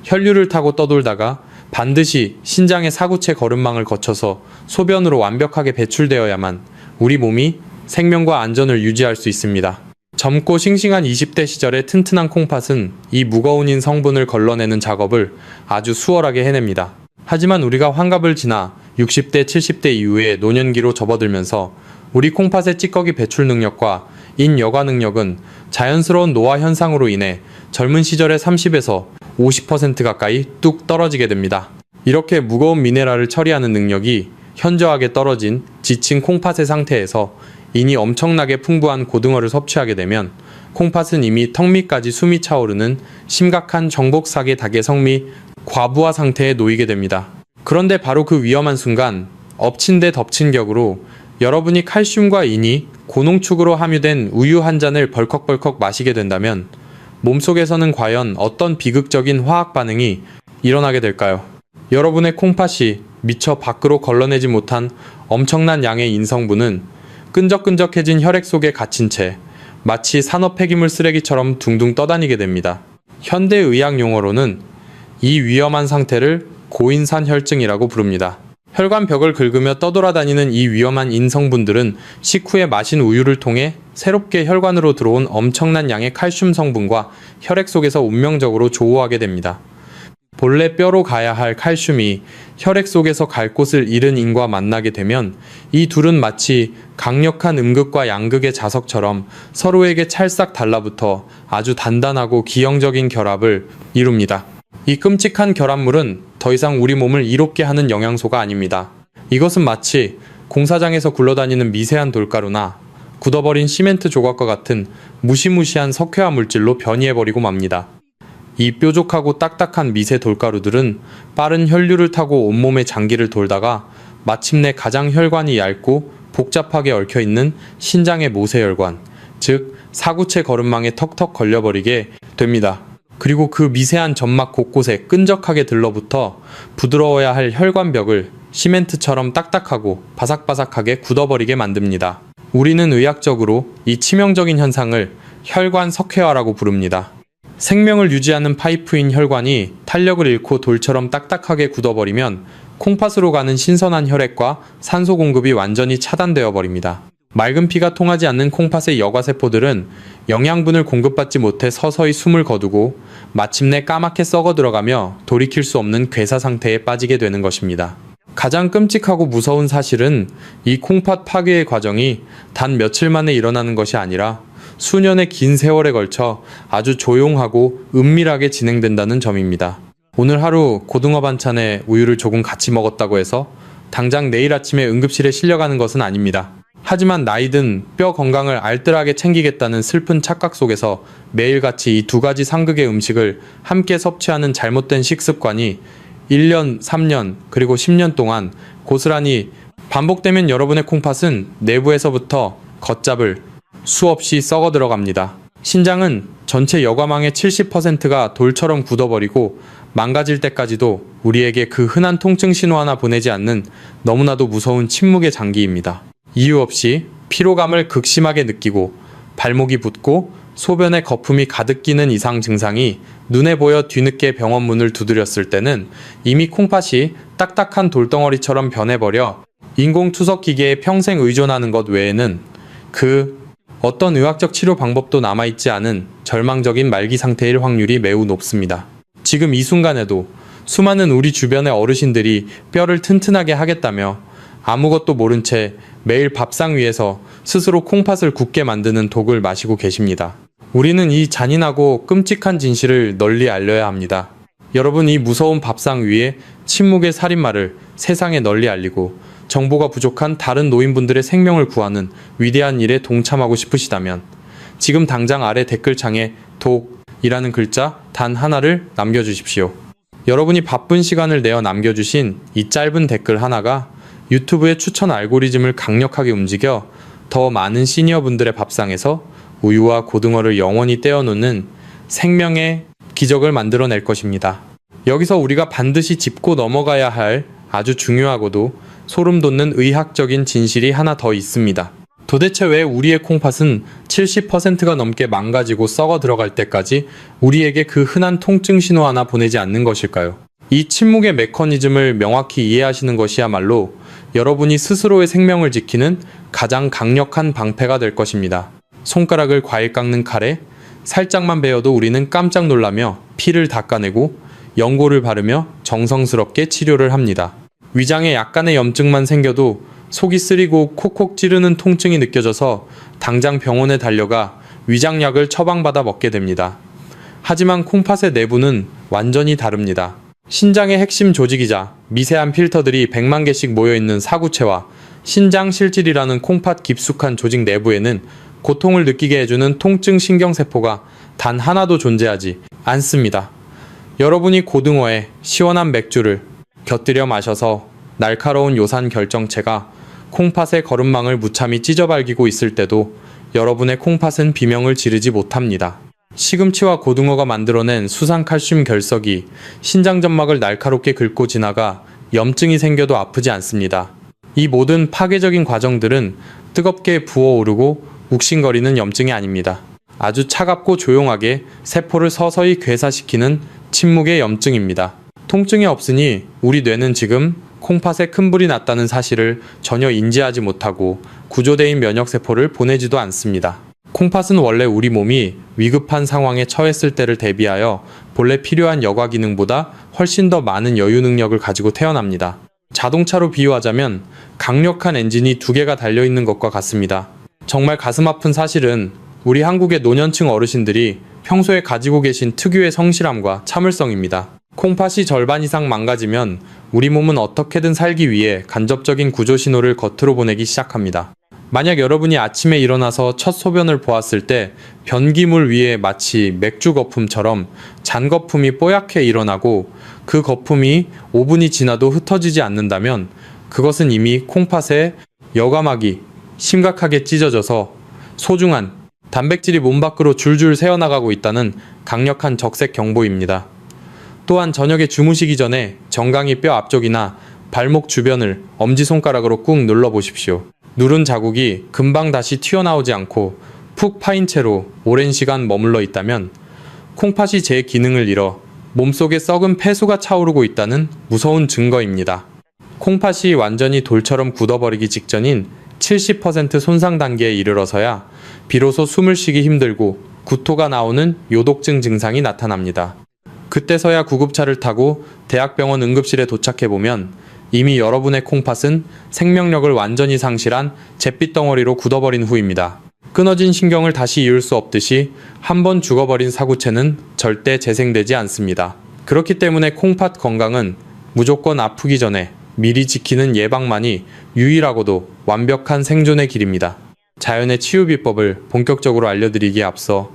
혈류를 타고 떠돌다가 반드시 신장의 사구체 거름망을 거쳐서 소변으로 완벽하게 배출되어야만 우리 몸이 생명과 안전을 유지할 수 있습니다. 젊고 싱싱한 20대 시절의 튼튼한 콩팥은 이 무거운 인성분을 걸러내는 작업을 아주 수월하게 해냅니다. 하지만 우리가 환갑을 지나 60대, 70대 이후에 노년기로 접어들면서 우리 콩팥의 찌꺼기 배출 능력과 인여과 능력은 자연스러운 노화 현상으로 인해 젊은 시절의 30에서 50% 가까이 뚝 떨어지게 됩니다. 이렇게 무거운 미네랄을 처리하는 능력이 현저하게 떨어진 지친 콩팥의 상태에서 인이 엄청나게 풍부한 고등어를 섭취하게 되면 콩팥은 이미 턱 밑까지 숨이 차오르는 심각한 정복사계 닭의 성미 과부하 상태에 놓이게 됩니다. 그런데 바로 그 위험한 순간 엎친 데 덮친 격으로 여러분이 칼슘과 인이 고농축으로 함유된 우유 한 잔을 벌컥벌컥 마시게 된다면 몸속에서는 과연 어떤 비극적인 화학 반응이 일어나게 될까요? 여러분의 콩팥이 미처 밖으로 걸러내지 못한 엄청난 양의 인성분은 끈적끈적해진 혈액 속에 갇힌 채 마치 산업 폐기물 쓰레기처럼 둥둥 떠다니게 됩니다. 현대의학 용어로는 이 위험한 상태를 고인산혈증이라고 부릅니다. 혈관벽을 긁으며 떠돌아다니는 이 위험한 인성분들은 식후에 마신 우유를 통해 새롭게 혈관으로 들어온 엄청난 양의 칼슘 성분과 혈액 속에서 운명적으로 조우하게 됩니다. 본래 뼈로 가야 할 칼슘이 혈액 속에서 갈 곳을 잃은 인과 만나게 되면 이 둘은 마치 강력한 음극과 양극의 자석처럼 서로에게 찰싹 달라붙어 아주 단단하고 기형적인 결합을 이룹니다. 이 끔찍한 결합물은 더 이상 우리 몸을 이롭게 하는 영양소가 아닙니다. 이것은 마치 공사장에서 굴러다니는 미세한 돌가루나 굳어버린 시멘트 조각과 같은 무시무시한 석회화 물질로 변이해버리고 맙니다. 이 뾰족하고 딱딱한 미세 돌가루들은 빠른 혈류를 타고 온몸의 장기를 돌다가 마침내 가장 혈관이 얇고 복잡하게 얽혀있는 신장의 모세혈관, 즉 사구체 거름망에 턱턱 걸려버리게 됩니다. 그리고 그 미세한 점막 곳곳에 끈적하게 들러붙어 부드러워야 할 혈관벽을 시멘트처럼 딱딱하고 바삭바삭하게 굳어버리게 만듭니다. 우리는 의학적으로 이 치명적인 현상을 혈관 석회화라고 부릅니다. 생명을 유지하는 파이프인 혈관이 탄력을 잃고 돌처럼 딱딱하게 굳어버리면 콩팥으로 가는 신선한 혈액과 산소 공급이 완전히 차단되어 버립니다. 맑은 피가 통하지 않는 콩팥의 여과세포들은 영양분을 공급받지 못해 서서히 숨을 거두고 마침내 까맣게 썩어 들어가며 돌이킬 수 없는 괴사 상태에 빠지게 되는 것입니다. 가장 끔찍하고 무서운 사실은 이 콩팥 파괴의 과정이 단 며칠 만에 일어나는 것이 아니라 수년의 긴 세월에 걸쳐 아주 조용하고 은밀하게 진행된다는 점입니다. 오늘 하루 고등어 반찬에 우유를 조금 같이 먹었다고 해서 당장 내일 아침에 응급실에 실려가는 것은 아닙니다. 하지만 나이든 뼈 건강을 알뜰하게 챙기겠다는 슬픈 착각 속에서 매일같이 이 두 가지 상극의 음식을 함께 섭취하는 잘못된 식습관이 1년, 3년, 그리고 10년 동안 고스란히 반복되면 여러분의 콩팥은 내부에서부터 걷잡을 수없이 썩어 들어갑니다. 신장은 전체 여과망의 70%가 돌처럼 굳어버리고 망가질 때까지도 우리에게 그 흔한 통증 신호 하나 보내지 않는 너무나도 무서운 침묵의 장기입니다. 이유 없이 피로감을 극심하게 느끼고 발목이 붓고 소변에 거품이 가득 끼는 이상 증상이 눈에 보여 뒤늦게 병원 문을 두드렸을 때는 이미 콩팥이 딱딱한 돌덩어리처럼 변해버려 인공투석 기계에 평생 의존하는 것 외에는 그 어떤 의학적 치료 방법도 남아있지 않은 절망적인 말기 상태일 확률이 매우 높습니다. 지금 이 순간에도 수많은 우리 주변의 어르신들이 뼈를 튼튼하게 하겠다며 아무것도 모른 채 매일 밥상 위에서 스스로 콩팥을 굳게 만드는 독을 마시고 계십니다. 우리는 이 잔인하고 끔찍한 진실을 널리 알려야 합니다. 여러분, 이 무서운 밥상 위에 침묵의 살인마를 세상에 널리 알리고 정보가 부족한 다른 노인분들의 생명을 구하는 위대한 일에 동참하고 싶으시다면 지금 당장 아래 댓글창에 독이라는 글자 단 하나를 남겨주십시오. 여러분이 바쁜 시간을 내어 남겨주신 이 짧은 댓글 하나가 유튜브의 추천 알고리즘을 강력하게 움직여 더 많은 시니어분들의 밥상에서 우유와 고등어를 영원히 떼어놓는 생명의 기적을 만들어낼 것입니다. 여기서 우리가 반드시 짚고 넘어가야 할 아주 중요하고도 소름 돋는 의학적인 진실이 하나 더 있습니다. 도대체 왜 우리의 콩팥은 70%가 넘게 망가지고 썩어 들어갈 때까지 우리에게 그 흔한 통증 신호 하나 보내지 않는 것일까요? 이 침묵의 메커니즘을 명확히 이해하시는 것이야말로 여러분이 스스로의 생명을 지키는 가장 강력한 방패가 될 것입니다. 손가락을 과일 깎는 칼에 살짝만 베어도 우리는 깜짝 놀라며 피를 닦아내고 연고를 바르며 정성스럽게 치료를 합니다. 위장에 약간의 염증만 생겨도 속이 쓰리고 콕콕 찌르는 통증이 느껴져서 당장 병원에 달려가 위장약을 처방받아 먹게 됩니다. 하지만 콩팥의 내부는 완전히 다릅니다. 신장의 핵심 조직이자 미세한 필터들이 100만 개씩 모여있는 사구체와 신장실질이라는 콩팥 깊숙한 조직 내부에는 고통을 느끼게 해주는 통증 신경세포가 단 하나도 존재하지 않습니다. 여러분이 고등어에 시원한 맥주를 곁들여 마셔서 날카로운 요산 결정체가 콩팥의 거름망을 무참히 찢어발기고 있을 때도 여러분의 콩팥은 비명을 지르지 못합니다. 시금치와 고등어가 만들어낸 수산칼슘 결석이 신장점막을 날카롭게 긁고 지나가 염증이 생겨도 아프지 않습니다. 이 모든 파괴적인 과정들은 뜨겁게 부어오르고 욱신거리는 염증이 아닙니다. 아주 차갑고 조용하게 세포를 서서히 괴사시키는 침묵의 염증입니다. 통증이 없으니 우리 뇌는 지금 콩팥에 큰 불이 났다는 사실을 전혀 인지하지 못하고 구조대인 면역세포를 보내지도 않습니다. 콩팥은 원래 우리 몸이 위급한 상황에 처했을 때를 대비하여 본래 필요한 여과 기능보다 훨씬 더 많은 여유 능력을 가지고 태어납니다. 자동차로 비유하자면 강력한 엔진이 2개가 달려있는 것과 같습니다. 정말 가슴 아픈 사실은 우리 한국의 노년층 어르신들이 평소에 가지고 계신 특유의 성실함과 참을성입니다. 콩팥이 절반 이상 망가지면 우리 몸은 어떻게든 살기 위해 간접적인 구조 신호를 겉으로 보내기 시작합니다. 만약 여러분이 아침에 일어나서 첫 소변을 보았을 때 변기물 위에 마치 맥주 거품처럼 잔 거품이 뽀얗게 일어나고 그 거품이 5분이 지나도 흩어지지 않는다면 그것은 이미 콩팥의 여과막이 심각하게 찢어져서 소중한 단백질이 몸 밖으로 줄줄 새어나가고 있다는 강력한 적색 경보입니다. 또한 저녁에 주무시기 전에 정강이 뼈 앞쪽이나 발목 주변을 엄지손가락으로 꾹 눌러보십시오. 누른 자국이 금방 다시 튀어나오지 않고 푹 파인 채로 오랜 시간 머물러 있다면 콩팥이 제 기능을 잃어 몸속에 썩은 폐수가 차오르고 있다는 무서운 증거입니다. 콩팥이 완전히 돌처럼 굳어버리기 직전인 70% 손상 단계에 이르러서야 비로소 숨을 쉬기 힘들고 구토가 나오는 요독증 증상이 나타납니다. 그때서야 구급차를 타고 대학병원 응급실에 도착해보면 이미 여러분의 콩팥은 생명력을 완전히 상실한 잿빛 덩어리로 굳어버린 후입니다. 끊어진 신경을 다시 이을 수 없듯이 한번 죽어버린 사구체는 절대 재생되지 않습니다. 그렇기 때문에 콩팥 건강은 무조건 아프기 전에 미리 지키는 예방만이 유일하고도 완벽한 생존의 길입니다. 자연의 치유 비법을 본격적으로 알려드리기에 앞서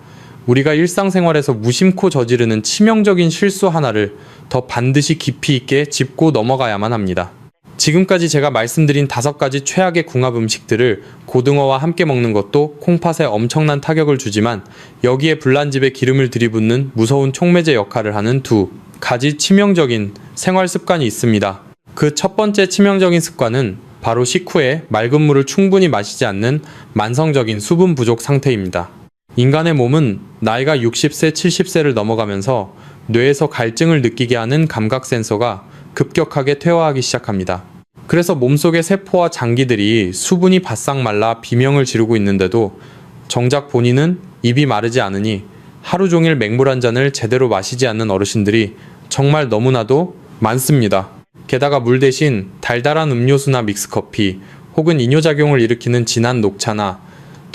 우리가 일상생활에서 무심코 저지르는 치명적인 실수 하나를 더 반드시 깊이 있게 짚고 넘어가야만 합니다. 지금까지 제가 말씀드린 5가지 최악의 궁합 음식들을 고등어와 함께 먹는 것도 콩팥에 엄청난 타격을 주지만 여기에 불난집에 기름을 들이붓는 무서운 촉매제 역할을 하는 2가지 치명적인 생활 습관이 있습니다. 그 첫 번째 치명적인 습관은 바로 식후에 맑은 물을 충분히 마시지 않는 만성적인 수분 부족 상태입니다. 인간의 몸은 나이가 60세, 70세를 넘어가면서 뇌에서 갈증을 느끼게 하는 감각 센서가 급격하게 퇴화하기 시작합니다. 그래서 몸속의 세포와 장기들이 수분이 바싹 말라 비명을 지르고 있는데도 정작 본인은 입이 마르지 않으니 하루 종일 맹물 한 잔을 제대로 마시지 않는 어르신들이 정말 너무나도 많습니다. 게다가 물 대신 달달한 음료수나 믹스커피 혹은 이뇨작용을 일으키는 진한 녹차나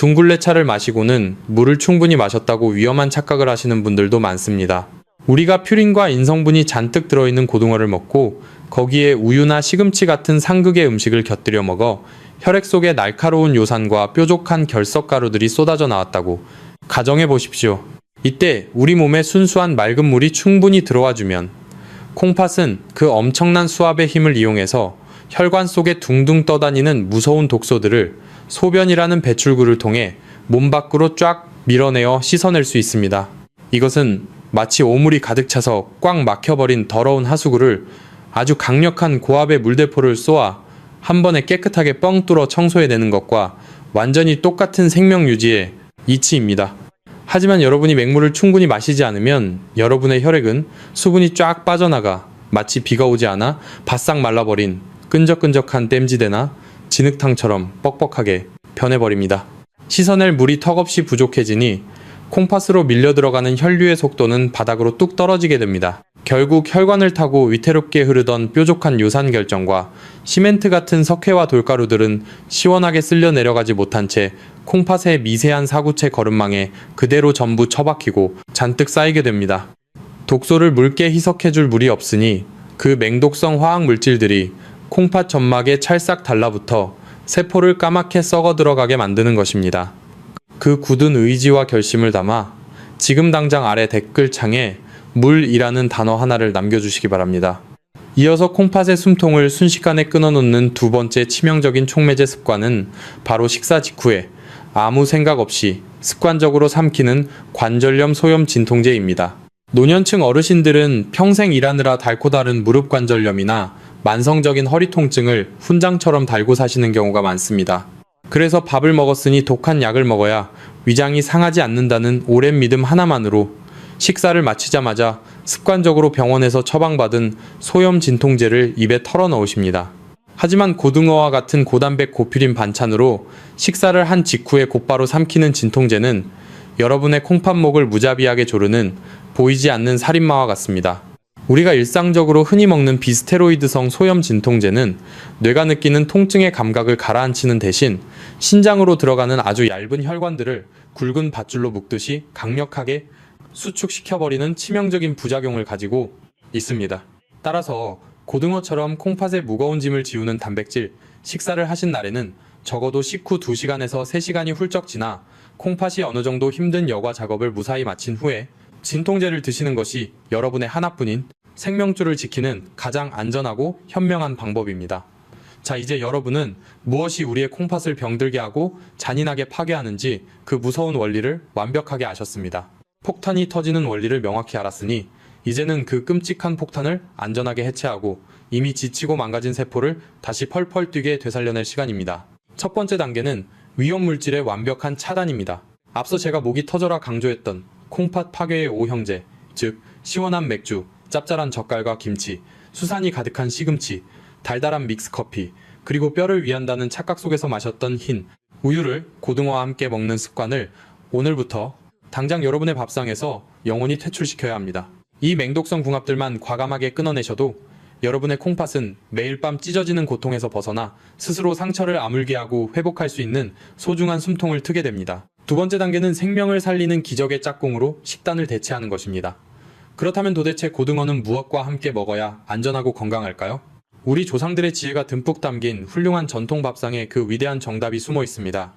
둥글레차를 마시고는 물을 충분히 마셨다고 위험한 착각을 하시는 분들도 많습니다. 우리가 퓨린과 인성분이 잔뜩 들어있는 고등어를 먹고 거기에 우유나 시금치 같은 상극의 음식을 곁들여 먹어 혈액 속에 날카로운 요산과 뾰족한 결석가루들이 쏟아져 나왔다고 가정해 보십시오. 이때 우리 몸에 순수한 맑은 물이 충분히 들어와주면 콩팥은 그 엄청난 수압의 힘을 이용해서 혈관 속에 둥둥 떠다니는 무서운 독소들을 소변이라는 배출구를 통해 몸 밖으로 쫙 밀어내어 씻어낼 수 있습니다. 이것은 마치 오물이 가득 차서 꽉 막혀버린 더러운 하수구를 아주 강력한 고압의 물대포를 쏘아 한 번에 깨끗하게 뻥 뚫어 청소해내는 것과 완전히 똑같은 생명 유지의 이치입니다. 하지만 여러분이 맹물을 충분히 마시지 않으면 여러분의 혈액은 수분이 쫙 빠져나가 마치 비가 오지 않아 바싹 말라버린 끈적끈적한 땜지대나 진흙탕처럼 뻑뻑하게 변해버립니다. 씻어낼 물이 턱없이 부족해지니 콩팥으로 밀려 들어가는 혈류의 속도는 바닥으로 뚝 떨어지게 됩니다. 결국 혈관을 타고 위태롭게 흐르던 뾰족한 유산 결정과 시멘트 같은 석회와 돌가루들은 시원하게 쓸려 내려가지 못한 채 콩팥의 미세한 사구체 거름망에 그대로 전부 처박히고 잔뜩 쌓이게 됩니다. 독소를 묽게 희석해줄 물이 없으니 그 맹독성 화학 물질들이 콩팥 점막에 찰싹 달라붙어 세포를 까맣게 썩어 들어가게 만드는 것입니다. 그 굳은 의지와 결심을 담아 지금 당장 아래 댓글창에 물이라는 단어 하나를 남겨주시기 바랍니다. 이어서 콩팥의 숨통을 순식간에 끊어놓는 두 번째 치명적인 촉매제 습관은 바로 식사 직후에 아무 생각 없이 습관적으로 삼키는 관절염 소염 진통제입니다. 노년층 어르신들은 평생 일하느라 닳고 다른 무릎 관절염이나 만성적인 허리 통증을 훈장처럼 달고 사시는 경우가 많습니다. 그래서 밥을 먹었으니 독한 약을 먹어야 위장이 상하지 않는다는 오랜 믿음 하나만으로 식사를 마치자마자 습관적으로 병원에서 처방받은 소염 진통제를 입에 털어 넣으십니다. 하지만 고등어와 같은 고단백 고퓨린 반찬으로 식사를 한 직후에 곧바로 삼키는 진통제는 여러분의 콩팥목을 무자비하게 조르는 보이지 않는 살인마와 같습니다. 우리가 일상적으로 흔히 먹는 비스테로이드성 소염 진통제는 뇌가 느끼는 통증의 감각을 가라앉히는 대신 신장으로 들어가는 아주 얇은 혈관들을 굵은 밧줄로 묶듯이 강력하게 수축시켜버리는 치명적인 부작용을 가지고 있습니다. 따라서 고등어처럼 콩팥에 무거운 짐을 지우는 단백질 식사를 하신 날에는 적어도 식후 2시간에서 3시간이 훌쩍 지나 콩팥이 어느 정도 힘든 여과 작업을 무사히 마친 후에 진통제를 드시는 것이 여러분의 하나뿐인 생명줄을 지키는 가장 안전하고 현명한 방법입니다. 자, 이제 여러분은 무엇이 우리의 콩팥을 병들게 하고 잔인하게 파괴하는지 그 무서운 원리를 완벽하게 아셨습니다. 폭탄이 터지는 원리를 명확히 알았으니 이제는 그 끔찍한 폭탄을 안전하게 해체하고 이미 지치고 망가진 세포를 다시 펄펄 뛰게 되살려낼 시간입니다. 첫 번째 단계는 위험물질의 완벽한 차단입니다. 앞서 제가 목이 터져라 강조했던 콩팥 파괴의 5형제, 즉 시원한 맥주, 짭짤한 젓갈과 김치, 수산이 가득한 시금치, 달달한 믹스커피, 그리고 뼈를 위한다는 착각 속에서 마셨던 흰 우유를 고등어와 함께 먹는 습관을 오늘부터 당장 여러분의 밥상에서 영원히 퇴출시켜야 합니다. 이 맹독성 궁합들만 과감하게 끊어내셔도 여러분의 콩팥은 매일 밤 찢어지는 고통에서 벗어나 스스로 상처를 아물게 하고 회복할 수 있는 소중한 숨통을 트게 됩니다. 두 번째 단계는 생명을 살리는 기적의 짝꿍으로 식단을 대체하는 것입니다. 그렇다면 도대체 고등어는 무엇과 함께 먹어야 안전하고 건강할까요? 우리 조상들의 지혜가 듬뿍 담긴 훌륭한 전통 밥상에 그 위대한 정답이 숨어 있습니다.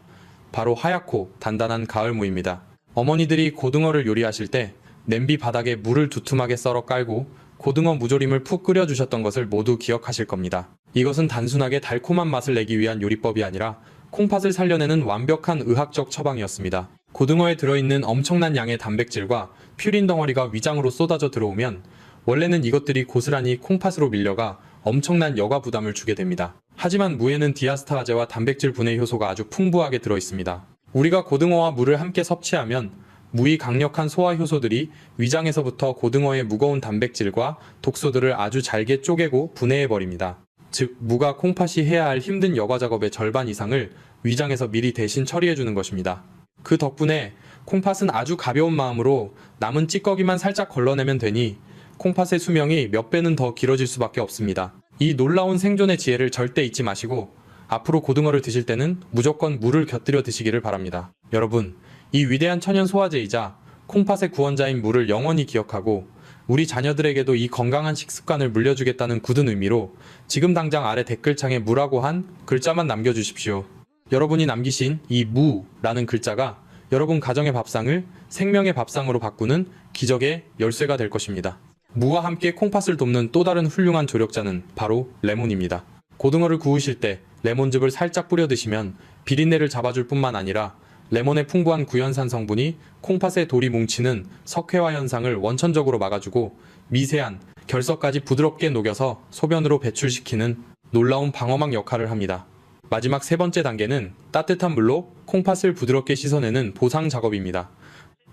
바로 하얗고 단단한 가을무입니다. 어머니들이 고등어를 요리하실 때 냄비 바닥에 물을 두툼하게 썰어 깔고 고등어 무조림을 푹 끓여주셨던 것을 모두 기억하실 겁니다. 이것은 단순하게 달콤한 맛을 내기 위한 요리법이 아니라 콩팥을 살려내는 완벽한 의학적 처방이었습니다. 고등어에 들어있는 엄청난 양의 단백질과 퓨린 덩어리가 위장으로 쏟아져 들어오면 원래는 이것들이 고스란히 콩팥으로 밀려가 엄청난 여과 부담을 주게 됩니다. 하지만 무에는 디아스타아제와 단백질 분해 효소가 아주 풍부하게 들어있습니다. 우리가 고등어와 물을 함께 섭취하면 무의 강력한 소화 효소들이 위장에서부터 고등어의 무거운 단백질과 독소들을 아주 잘게 쪼개고 분해해버립니다. 즉, 무가 콩팥이 해야 할 힘든 여과 작업의 절반 이상을 위장에서 미리 대신 처리해주는 것입니다. 그 덕분에 콩팥은 아주 가벼운 마음으로 남은 찌꺼기만 살짝 걸러내면 되니 콩팥의 수명이 몇 배는 더 길어질 수밖에 없습니다. 이 놀라운 생존의 지혜를 절대 잊지 마시고 앞으로 고등어를 드실 때는 무조건 물을 곁들여 드시기를 바랍니다. 여러분, 이 위대한 천연 소화제이자 콩팥의 구원자인 물을 영원히 기억하고 우리 자녀들에게도 이 건강한 식습관을 물려주겠다는 굳은 의미로 지금 당장 아래 댓글창에 무라고 한 글자만 남겨주십시오. 여러분이 남기신 이 무라는 글자가 여러분 가정의 밥상을 생명의 밥상으로 바꾸는 기적의 열쇠가 될 것입니다. 무와 함께 콩팥을 돕는 또 다른 훌륭한 조력자는 바로 레몬입니다. 고등어를 구우실 때 레몬즙을 살짝 뿌려 드시면 비린내를 잡아줄 뿐만 아니라 레몬의 풍부한 구연산 성분이 콩팥에 돌이 뭉치는 석회화 현상을 원천적으로 막아주고 미세한 결석까지 부드럽게 녹여서 소변으로 배출시키는 놀라운 방어막 역할을 합니다. 마지막 세 번째 단계는 따뜻한 물로 콩팥을 부드럽게 씻어내는 보상 작업입니다.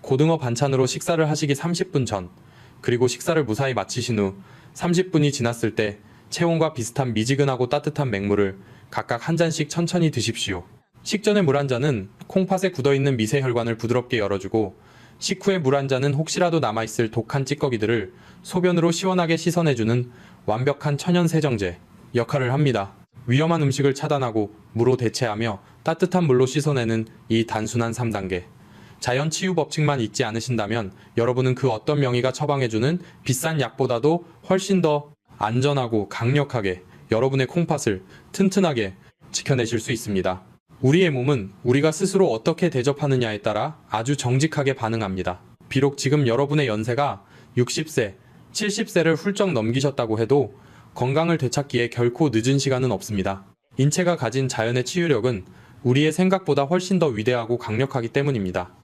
고등어 반찬으로 식사를 하시기 30분 전, 그리고 식사를 무사히 마치신 후 30분이 지났을 때 체온과 비슷한 미지근하고 따뜻한 맹물을 각각 한 잔씩 천천히 드십시오. 식전에 물 한 잔은 콩팥에 굳어있는 미세 혈관을 부드럽게 열어주고, 식후에 물 한 잔은 혹시라도 남아있을 독한 찌꺼기들을 소변으로 시원하게 씻어내주는 완벽한 천연 세정제 역할을 합니다. 위험한 음식을 차단하고 무로 대체하며 따뜻한 물로 씻어내는 이 단순한 3단계. 자연 치유 법칙만 잊지 않으신다면 여러분은 그 어떤 명의가 처방해주는 비싼 약보다도 훨씬 더 안전하고 강력하게 여러분의 콩팥을 튼튼하게 지켜내실 수 있습니다. 우리의 몸은 우리가 스스로 어떻게 대접하느냐에 따라 아주 정직하게 반응합니다. 비록 지금 여러분의 연세가 60세, 70세를 훌쩍 넘기셨다고 해도 건강을 되찾기에 결코 늦은 시간은 없습니다. 인체가 가진 자연의 치유력은 우리의 생각보다 훨씬 더 위대하고 강력하기 때문입니다.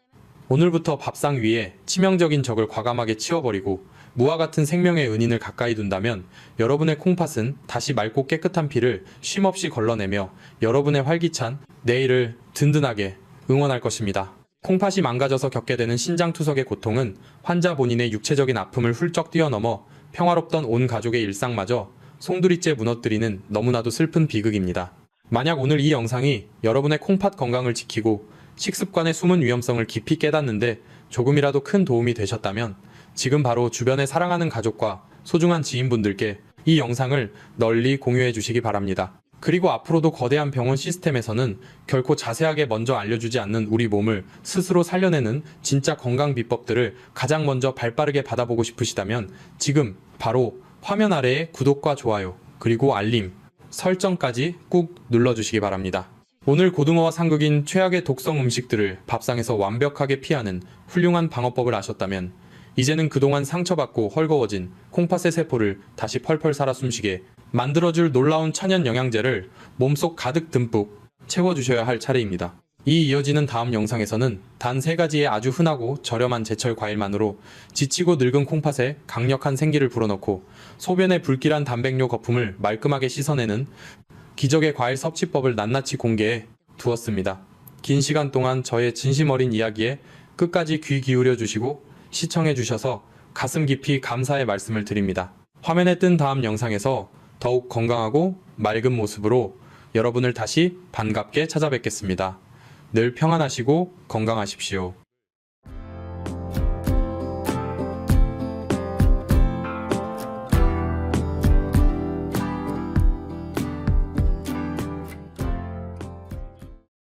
오늘부터 밥상 위에 치명적인 적을 과감하게 치워버리고 무와 같은 생명의 은인을 가까이 둔다면 여러분의 콩팥은 다시 맑고 깨끗한 피를 쉼없이 걸러내며 여러분의 활기찬 내일을 든든하게 응원할 것입니다. 콩팥이 망가져서 겪게 되는 신장투석의 고통은 환자 본인의 육체적인 아픔을 훌쩍 뛰어넘어 평화롭던 온 가족의 일상마저 송두리째 무너뜨리는 너무나도 슬픈 비극입니다. 만약 오늘 이 영상이 여러분의 콩팥 건강을 지키고 식습관의 숨은 위험성을 깊이 깨닫는데 조금이라도 큰 도움이 되셨다면 지금 바로 주변에 사랑하는 가족과 소중한 지인분들께 이 영상을 널리 공유해 주시기 바랍니다. 그리고 앞으로도 거대한 병원 시스템에서는 결코 자세하게 먼저 알려주지 않는 우리 몸을 스스로 살려내는 진짜 건강 비법들을 가장 먼저 발빠르게 받아보고 싶으시다면 지금 바로 화면 아래에 구독과 좋아요 그리고 알림 설정까지 꾹 눌러주시기 바랍니다. 오늘 고등어와 상극인 최악의 독성 음식들을 밥상에서 완벽하게 피하는 훌륭한 방어법을 아셨다면 이제는 그동안 상처받고 헐거워진 콩팥의 세포를 다시 펄펄 살아 숨쉬게 만들어줄 놀라운 천연 영양제를 몸속 가득 듬뿍 채워주셔야 할 차례입니다. 이 이어지는 다음 영상에서는 단 3가지의 아주 흔하고 저렴한 제철 과일만으로 지치고 늙은 콩팥에 강력한 생기를 불어넣고 소변의 불길한 단백뇨 거품을 말끔하게 씻어내는 기적의 과일 섭취법을 낱낱이 공개해 두었습니다. 긴 시간 동안 저의 진심 어린 이야기에 끝까지 귀 기울여 주시고 시청해 주셔서 가슴 깊이 감사의 말씀을 드립니다. 화면에 뜬 다음 영상에서 더욱 건강하고 맑은 모습으로 여러분을 다시 반갑게 찾아뵙겠습니다. 늘 평안하시고 건강하십시오.